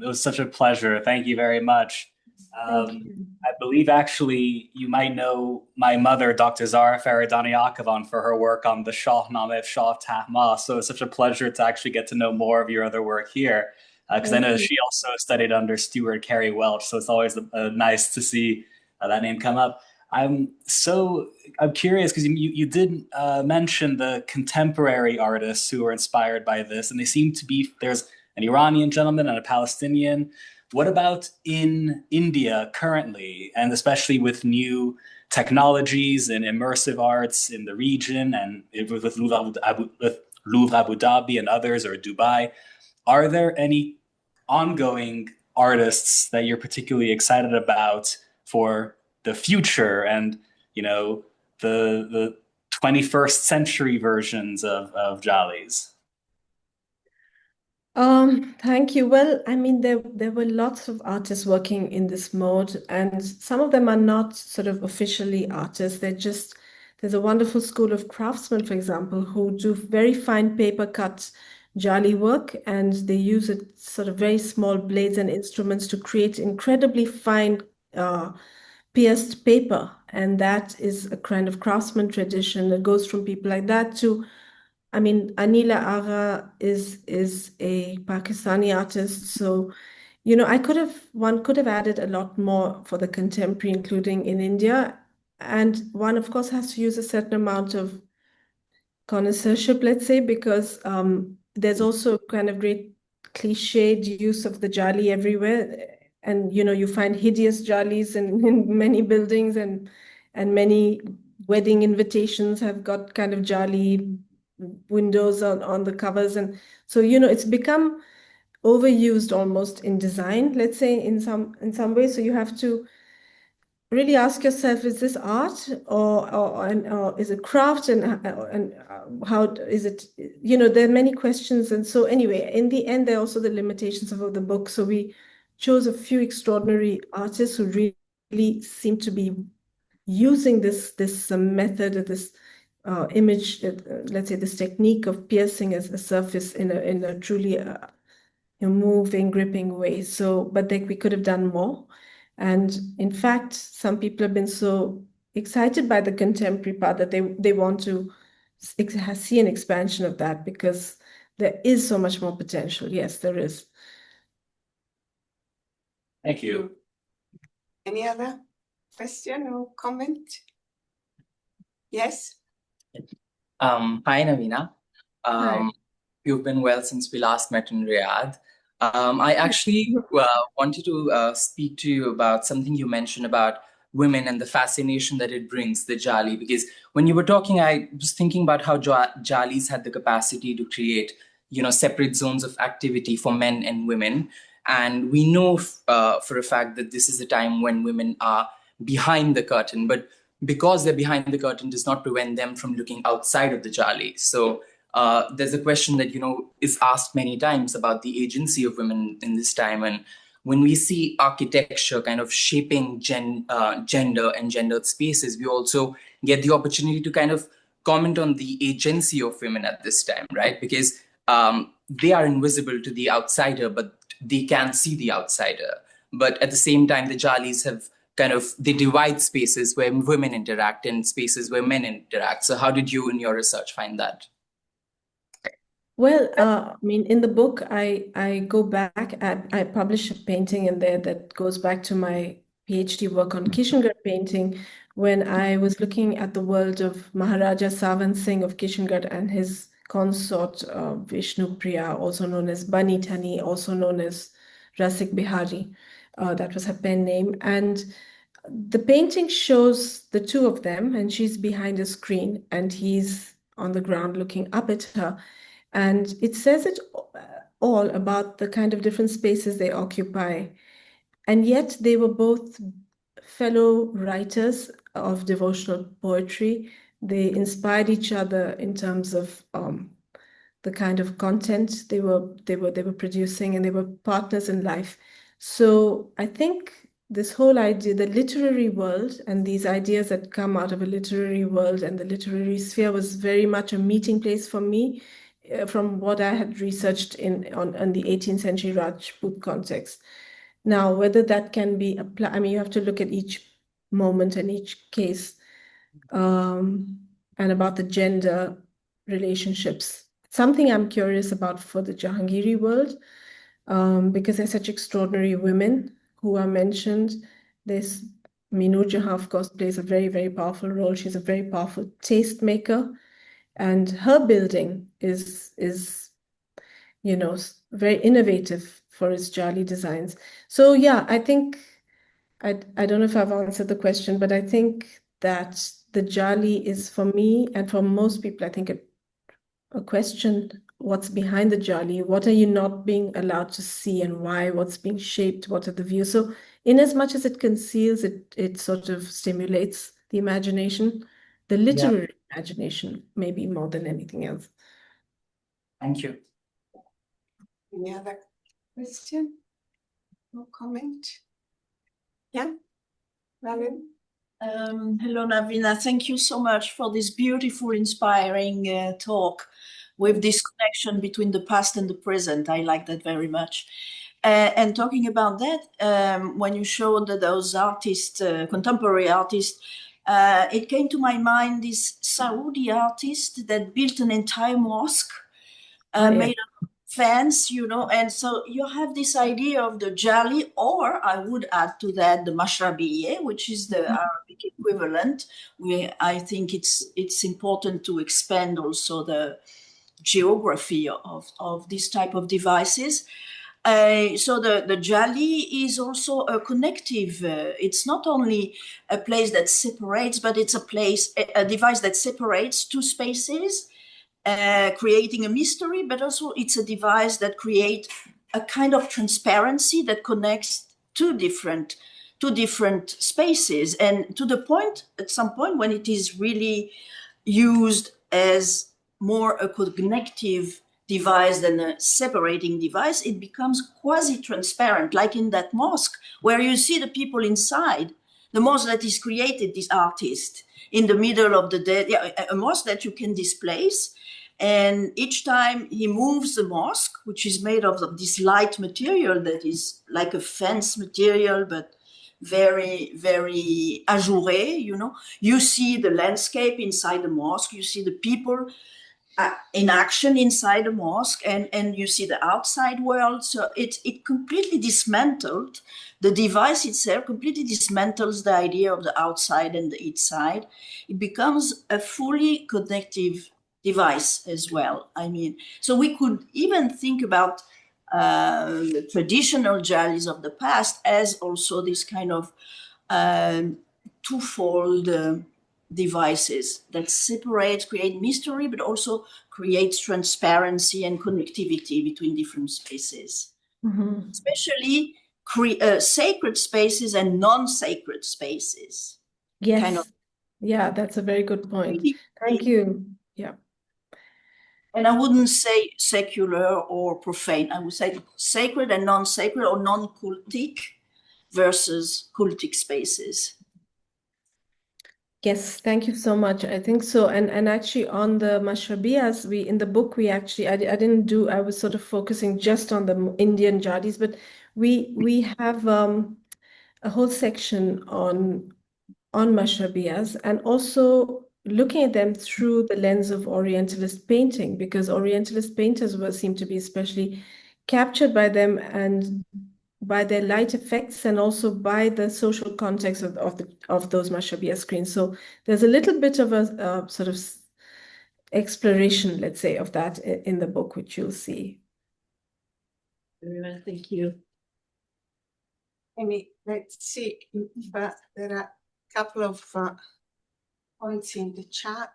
S5: It was such a pleasure. Thank you very much. I believe actually you might know my mother, Dr. Zara Faridani Akavan, for her work on the Shahnameh of Shah Tahmasp. So it's such a pleasure to actually get to know more of your other work here, because I know she also studied under Stuart Carey Welch. So it's always nice to see that name come up. I'm curious because you did mention the contemporary artists who are inspired by this, and they seem to be, there's an Iranian gentleman and a Palestinian. What about in India currently, and especially with new technologies and immersive arts in the region, and with Louvre Abu Dhabi and others, or Dubai? Are there any ongoing artists that you're particularly excited about for the future, and the 21st century versions of Jalis?
S2: Thank you. Well, I mean, there were lots of artists working in this mode, and some of them are not sort of officially artists. There's a wonderful school of craftsmen, for example, who do very fine paper cut Jali work, and they use it sort of very small blades and instruments to create incredibly fine pierced paper. And that is a kind of craftsman tradition that goes from people like that to, I mean, Anila Agha is a Pakistani artist. So, one could have added a lot more for the contemporary, including in India. And one, of course, has to use a certain amount of connoisseurship, let's say, because there's also kind of great cliched use of the Jali everywhere. And, you find hideous Jalis in many buildings, and many wedding invitations have got kind of Jali windows on the covers. And so, it's become overused almost in design, let's say, in some ways. So you have to really ask yourself, is this art or is it craft, and how is it, there are many questions. And so anyway, in the end, there are also the limitations of the book. So we chose a few extraordinary artists who really seem to be using this method, this image, let's say this technique of piercing as a surface in a truly moving, gripping way. So, but we could have done more. And in fact, some people have been so excited by the contemporary part that they want to see an expansion of that, because there is so much more potential. Yes, there is.
S5: Thank you.
S1: Any other question or comment? Yes.
S6: Hi, Navina.
S2: Hi.
S6: You've been well since we last met in Riyadh. I actually wanted to speak to you about something you mentioned about women and the fascination that it brings, the Jali. Because when you were talking, I was thinking about how Jalis had the capacity to create, separate zones of activity for men and women. And we know for a fact that this is a time when women are behind the curtain, but because they're behind the curtain does not prevent them from looking outside of the Jali. So there's a question that, is asked many times about the agency of women in this time. And when we see architecture kind of shaping gender and gendered spaces, we also get the opportunity to kind of comment on the agency of women at this time, right? Because they are invisible to the outsider, but they can see the outsider. But at the same time, the Jalis have they divide spaces where women interact and spaces where men interact. So how did you, in your research, find that?
S2: Well, I mean, in the book, I go back and I publish a painting in there that goes back to my PhD work on Kishangarh painting, when I was looking at the world of Maharaja Savan Singh of Kishangarh and his consort, Vishnu Priya, also known as Bani Thani, also known as Rasik Bihari. That was her pen name. And the painting shows the two of them, and she's behind a screen, and he's on the ground looking up at her. And it says it all about the kind of different spaces they occupy. And yet they were both fellow writers of devotional poetry. They inspired each other in terms of the kind of content they were producing, and they were partners in life. So I think this whole idea, the literary world and these ideas that come out of a literary world and the literary sphere, was very much a meeting place for me, from what I had researched on the 18th century Rajput context. Now, whether that can be applied, I mean, you have to look at each moment and each case, and about the gender relationships. Something I'm curious about for the Jahangiri world, because there's such extraordinary women who are mentioned. There's Minur Jahan, of course, plays a very, very powerful role. She's a very powerful tastemaker, and her building is very innovative for its Jali designs. So yeah, I think I don't know if I've answered the question, but I think that the Jali is, for me and for most people, I think a question: what's behind the Jali? What are you not being allowed to see, and why? What's being shaped? What are the views? So in as much as it conceals, it sort of stimulates the imagination, the literary imagination, maybe more than anything else.
S5: Thank you.
S1: Any other question or comment? Yeah, Valen?
S7: Hello, Navina. Thank you so much for this beautiful, inspiring talk with this connection between the past and the present. I like that very much. And talking about that, when you showed those artists, contemporary artists, it came to my mind this Saudi artist that built an entire mosque made of fans, and so you have this idea of the Jali, or I would add to that the Mashrabiye, which is the Arabic equivalent. I think it's important to expand also the geography of this type of devices. So the Jali is also a connective. It's not only a place that separates, but it's a device that separates two spaces, creating a mystery, but also it's a device that creates a kind of transparency that connects two different spaces, and to the point, at some point, when it is really used as more a connective device than a separating device, it becomes quasi-transparent, like in that mosque, where you see the people inside, the mosque that is created, this artist, in the middle of the day, a mosque that you can displace. And each time he moves the mosque, which is made of this light material that is like a fence material, but very, very ajouré, you see the landscape inside the mosque, you see the people in action inside the mosque, and you see the outside world. So it completely dismantled, the device itself completely dismantles the idea of the outside and the inside. It becomes a fully connective device as well. I mean, so we could even think about the traditional Jalis of the past as also this kind of twofold devices that separate, create mystery, but also creates transparency and connectivity between different spaces, especially sacred spaces and non-sacred spaces.
S2: Yes. Yeah, that's a very good point. Thank you. Yeah.
S7: And I wouldn't say secular or profane. I would say sacred and non-sacred, or non-cultic versus cultic spaces.
S2: Yes, thank you so much. I think so. And actually on the Mashrabiyas, in the book, we actually, I was sort of focusing just on the Indian Jalis, but we have a whole section on Mashrabiyas, and also looking at them through the lens of Orientalist painting, because Orientalist painters seem to be especially captured by them and by their light effects, and also by the social context of those Mashrabiyah screens. So there's a little bit of a sort of exploration, let's say, of that in the book, which you'll see.
S7: Very well, thank you.
S1: Let's see if there are a couple of points in the chat.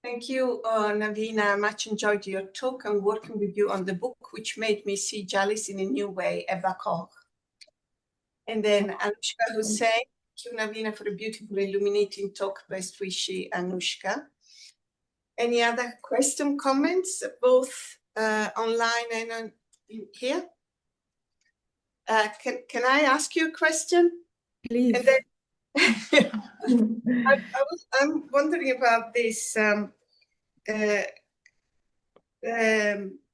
S1: Thank you, Navina. I much enjoyed your talk and working with you on the book, which made me see Jalis in a new way, Eva Koch. And then Anushka Hussain, thank you, Navina, for a beautiful illuminating talk. Best wishes, Anushka. Any other question, comments, both online and here? Can I ask you a question?
S2: Please.
S1: And then I'm wondering about this.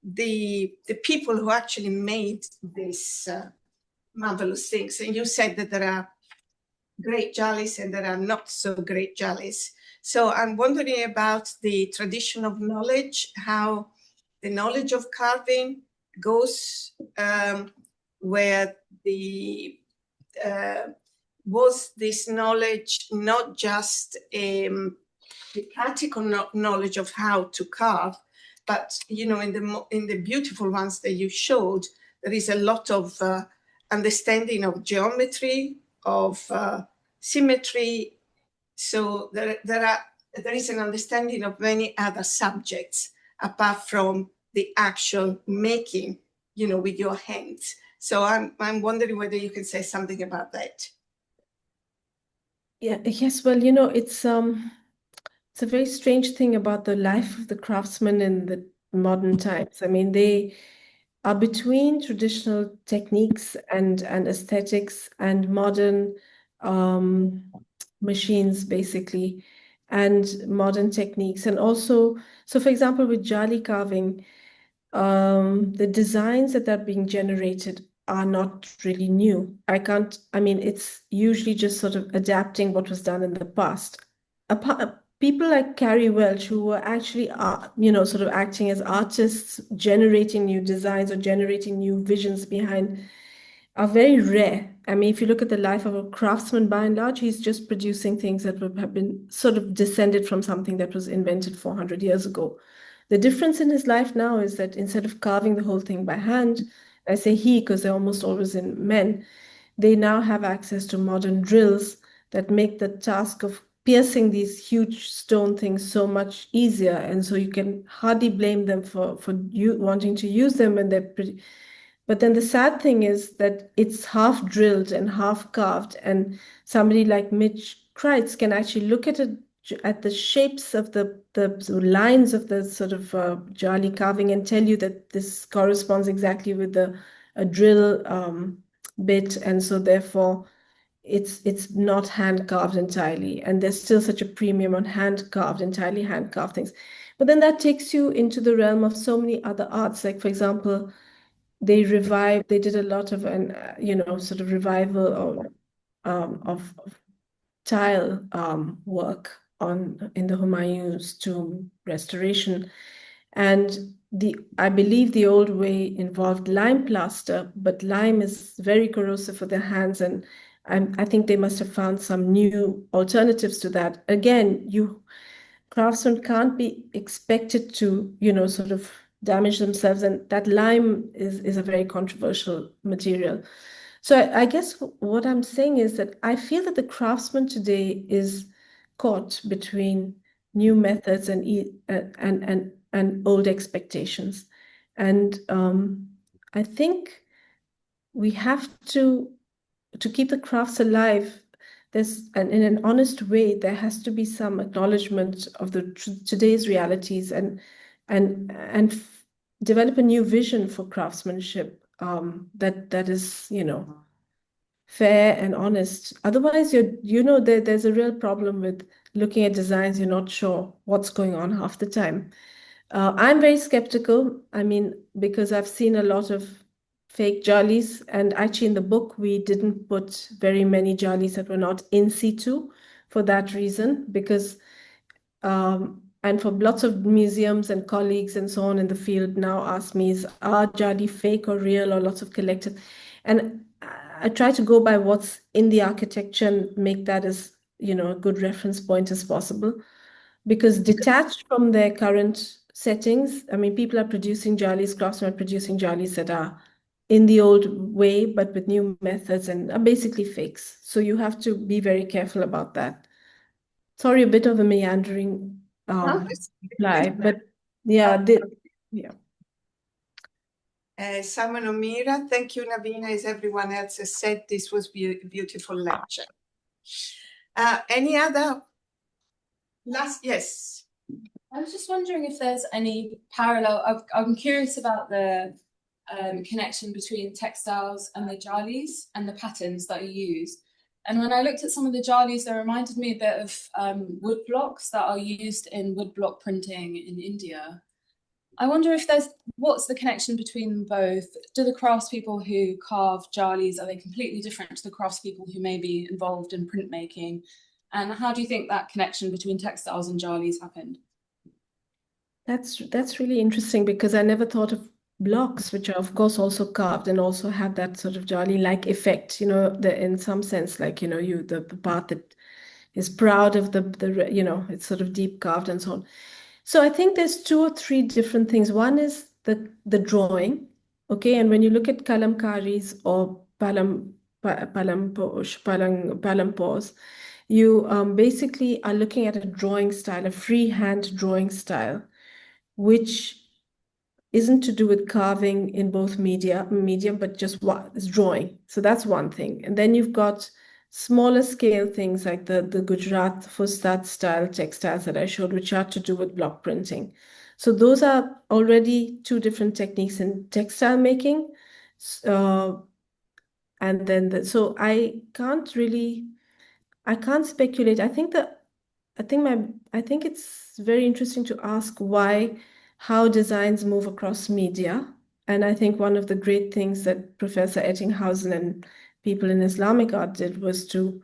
S1: The people who actually made this marvelous things, and you said that there are great Jalis and there are not so great Jalis. So I'm wondering about the tradition of knowledge, how the knowledge of carving goes where was this knowledge not just the practical knowledge of how to carve, but in the beautiful ones that you showed, there is a lot of understanding of geometry, of symmetry. So there is an understanding of many other subjects apart from the actual making, with your hands. So I'm wondering whether you can say something about that.
S2: Yeah, yes, well, it's a very strange thing about the life of the craftsman in the modern times. I mean, they are between traditional techniques and aesthetics and modern machines, basically, and modern techniques. And also, so for example, with Jali carving, the designs that are being generated are not really new. I mean, it's usually just sort of adapting what was done in the past. People like Carrie Welch, who were actually, sort of acting as artists, generating new designs or generating new visions behind, are very rare. I mean, if you look at the life of a craftsman, by and large, he's just producing things that have been sort of descended from something that was invented 400 years ago. The difference in his life now is that instead of carving the whole thing by hand, I say he because they're almost always in men, they now have access to modern drills that make the task of piercing these huge stone things so much easier. And so you can hardly blame them for you wanting to use them when they're pretty. But then the sad thing is that it's half drilled and half carved, and somebody like Mitch Kreitz can actually look at the shapes of the lines of the sort of Jali carving and tell you that this corresponds exactly with a drill bit, and so therefore it's not hand carved entirely, and there's still such a premium on entirely hand carved things. But then that takes you into the realm of so many other arts, like for example, they did a lot of sort of revival of tile work in the Humayun's tomb restoration. And I believe the old way involved lime plaster, but lime is very corrosive for their hands, and I think they must have found some new alternatives to that. Again, craftsmen can't be expected to, sort of damage themselves, and that lime is a very controversial material. So I guess what I'm saying is that I feel that the craftsman today is caught between new methods and old expectations. And I think we have to keep the crafts alive. And in an honest way, there has to be some acknowledgement of today's realities and develop a new vision for craftsmanship that is, fair and honest. Otherwise, there's a real problem with looking at designs. You're not sure what's going on half the time. I'm very skeptical. I mean, because I've seen a lot of fake Jalis, and actually in the book, we didn't put very many Jalis that were not in situ for that reason, because and for lots of museums and colleagues and so on in the field now ask me, are Jali fake or real, or lots of collected? And I try to go by what's in the architecture and make that as, a good reference point as possible. Because detached from their current settings, I mean, people are producing Jalis, craftsmen are producing Jalis that are in the old way, but with new methods, and are basically fakes. So you have to be very careful about that. Sorry, a bit of a meandering reply, but yeah,
S1: Simon O'Meara, thank you, Navina. As everyone else has said, this was a beautiful lecture. Any other yes?
S8: I was just wondering if there's any parallel. I'm curious about the connection between textiles and the Jalis and the patterns that are used. And when I looked at some of the Jalis, they reminded me a bit of wood blocks that are used in woodblock printing in India. I wonder if what's the connection between them both? Do the craftspeople who carve Jalis, are they completely different to the craftspeople who may be involved in printmaking? And how do you think that connection between textiles and Jalis happened?
S2: That's really interesting, because I never thought of blocks, which are of course also carved and also have that sort of Jali-like effect, in some sense, like, the part that is proud of it's sort of deep carved and so on. So I think there's 2 or 3 different things. One is the drawing, okay? And when you look at kalamkaris or palampors, you basically are looking at a drawing style, a freehand drawing style, which isn't to do with carving in both medium, but just it's drawing. So that's one thing. And then you've got smaller scale things like the Gujarat Fustat style textiles that I showed, which are to do with block printing. So those are already 2 different techniques in textile making. And then so I can't speculate. I think it's very interesting to ask how designs move across media. And I think one of the great things that Professor Ettinghausen and people in Islamic art did was to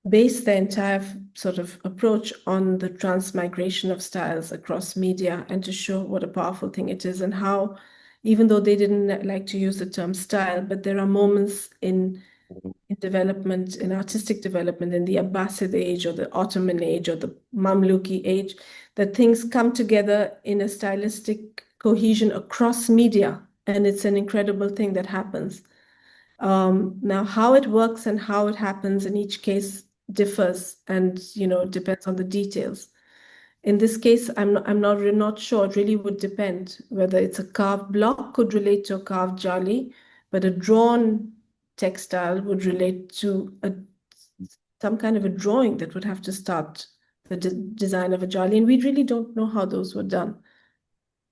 S2: base their entire sort of approach on the transmigration of styles across media and to show what a powerful thing it is and how, even though they didn't like to use the term style, but there are moments in development, in artistic development, in the Abbasid age or the Ottoman age or the Mamluki age, that things come together in a stylistic cohesion across media. And it's an incredible thing that happens. Now, how it works and how it happens in each case differs and, depends on the details. In this case, I'm not sure. It really would depend whether it's a carved block could relate to a carved Jali, but a drawn textile would relate to some kind of a drawing that would have to start the design of a Jali. And we really don't know how those were done.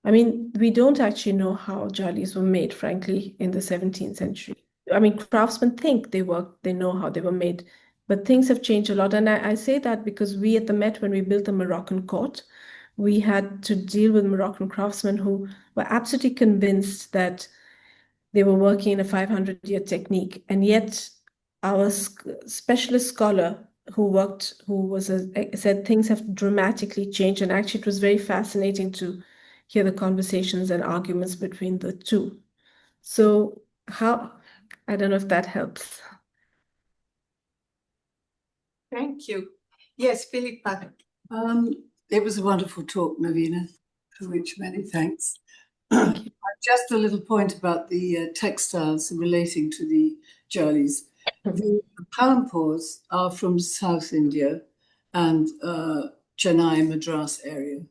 S2: I mean, we don't actually know how Jalis were made, frankly, in the 17th century. I mean, craftsmen think they know how they were made, but things have changed a lot. And I say that because we at the Met, when we built the Moroccan court, we had to deal with Moroccan craftsmen who were absolutely convinced that they were working in a 500-year technique. And yet our specialist scholar said things have dramatically changed. And actually, it was very fascinating to hear the conversations and arguments between the 2. So I don't know if that helps.
S1: Thank you. Yes, Philippa.
S3: It was a wonderful talk, Navina, for which many thanks.
S2: Thank you.
S3: Just a little point about the textiles relating to the Jalis. The palampors are from South India and Chennai, Madras area.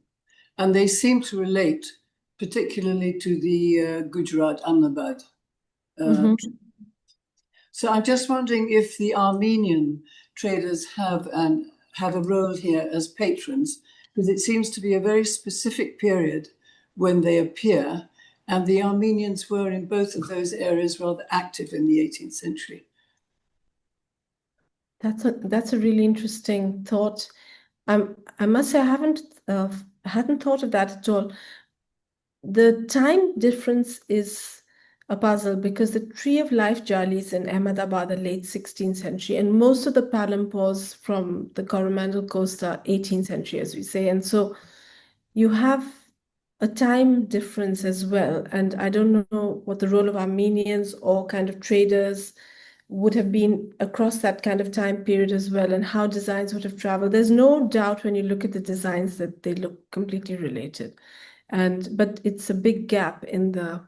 S3: And they seem to relate particularly to the Gujarat Ahmedabad. So I'm just wondering if the Armenian traders have a role here as patrons, because it seems to be a very specific period when they appear, and the Armenians were in both of those areas rather active in the 18th century.
S2: That's a really interesting thought. I must say I hadn't thought of that at all. The time difference is a puzzle because the Tree of Life Jalis in Ahmedabad are late 16th century, and most of the palampors from the Coromandel coast are 18th century, as we say. And so you have a time difference as well. And I don't know what the role of Armenians or kind of traders would have been across that kind of time period as well, and how designs would have traveled. There's no doubt when you look at the designs that they look completely related. But it's a big gap in the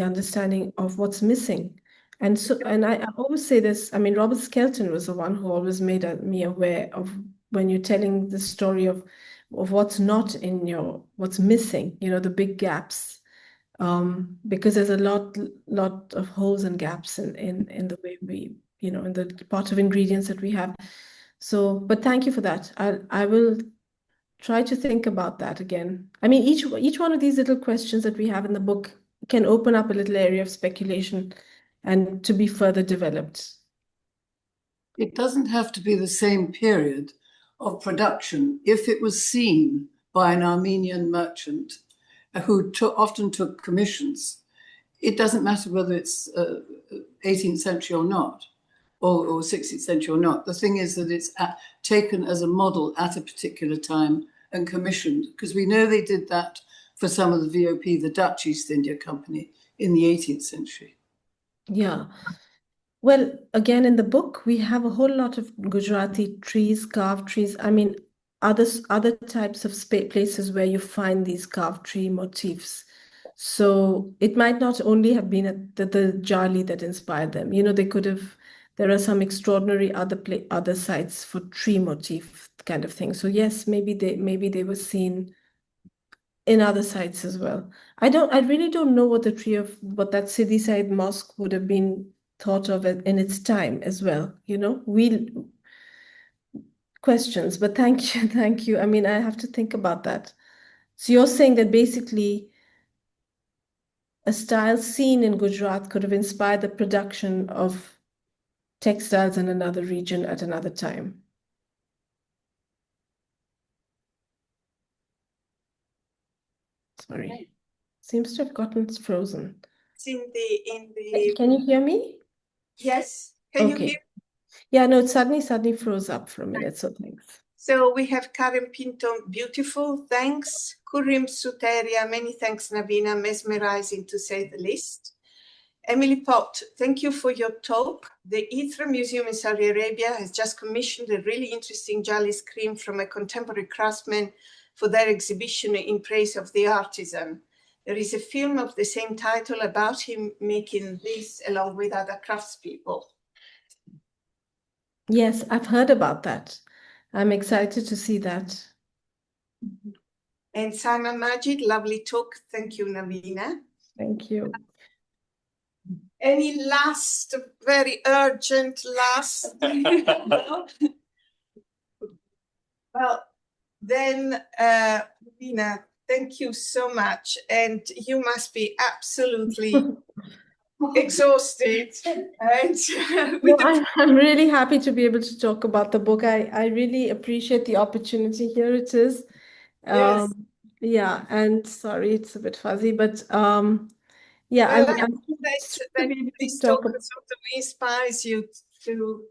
S2: understanding of what's missing. And I always say this, I mean, Robert Skelton was the one who always made me aware of when you're telling the story of what's not in what's missing, the big gaps. Because there's a lot of holes and gaps in the way we, in the pot of ingredients that we have. So, but thank you for that. I will try to think about that again. I mean, each one of these little questions that we have in the book can open up a little area of speculation and to be further developed.
S3: It doesn't have to be the same period of production. If it was seen by an Armenian merchant who often took commissions, it doesn't matter whether it's 18th century or not, or 16th century or not. The thing is that it's taken as a model at a particular time and commissioned, because we know they did that for some of the VOP, the Dutch East India Company, in the 18th century.
S2: Yeah. Well, again, in the book, we have a whole lot of Gujarati trees, carved trees. I mean, other types of places where you find these carved tree motifs. So it might not only have been the Jali that inspired them. You know, there are some extraordinary other sites for tree motif kind of thing. So yes, maybe they were seen in other sites as well. I really don't know what that city side mosque would have been thought of in its time as well. You know, questions, but thank you, thank you. I mean, I have to think about that. So you're saying that basically a style seen in Gujarat could have inspired the production of textiles in another region at another time. Sorry, seems to have gotten frozen.
S1: It's in the.
S2: Can you hear me?
S1: Yes. Can you hear?
S2: Yeah, no, it suddenly froze up for a minute, so thanks.
S1: So we have Karen Pinto, beautiful, thanks. Kurim Suteria, many thanks, Navina, mesmerizing to say the least. Emily Pott, thank you for your talk. The Ithra Museum in Saudi Arabia has just commissioned a really interesting Jali screen from a contemporary craftsman for their exhibition in praise of the artisan. There is a film of the same title about him making this along with other craftspeople.
S2: Yes, I've heard about that. I'm excited to see that.
S1: And Simon Majid, lovely talk. Thank you, Navina.
S2: Thank you.
S1: Any last, very urgent last? Well, then, Navina, thank you so much. And you must be absolutely exhausted. And
S2: I'm really happy to be able to talk about the book. I really appreciate the opportunity. Here it is.
S1: Yes.
S2: Yeah, and sorry, it's a bit fuzzy, but yeah,
S1: well,
S2: I'm
S1: this talk sort of inspires you to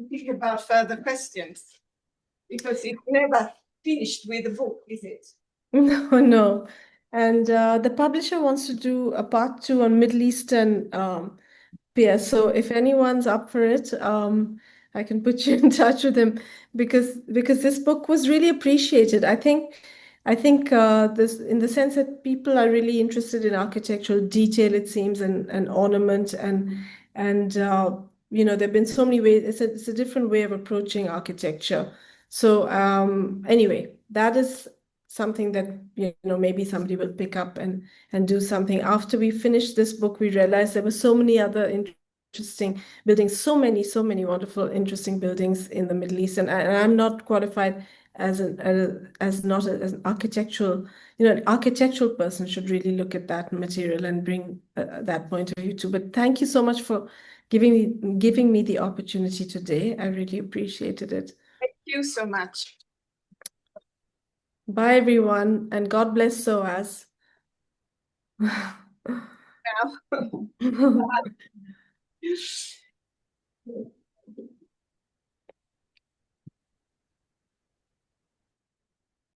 S1: think about further questions, because it's never finished with the book, is it?
S2: No. And the publisher wants to do a part 2 on Middle Eastern peers. So if anyone's up for it, I can put you in touch with him, because this book was really appreciated. I think this, in the sense that people are really interested in architectural detail, it seems, and ornament, and you know, there've been so many ways. It's a different way of approaching architecture. So anyway, that is something that, you know, maybe somebody will pick up and do something. After we finished this book, we realized there were so many other interesting buildings, so many wonderful, interesting buildings in the Middle East, and I'm not qualified as an architectural, you know, an architectural person should really look at that material and bring that point of view too. But thank you so much for giving me the opportunity today. I really appreciated it.
S1: Thank you so much.
S2: Bye everyone, and God bless SOAS.
S1: Now.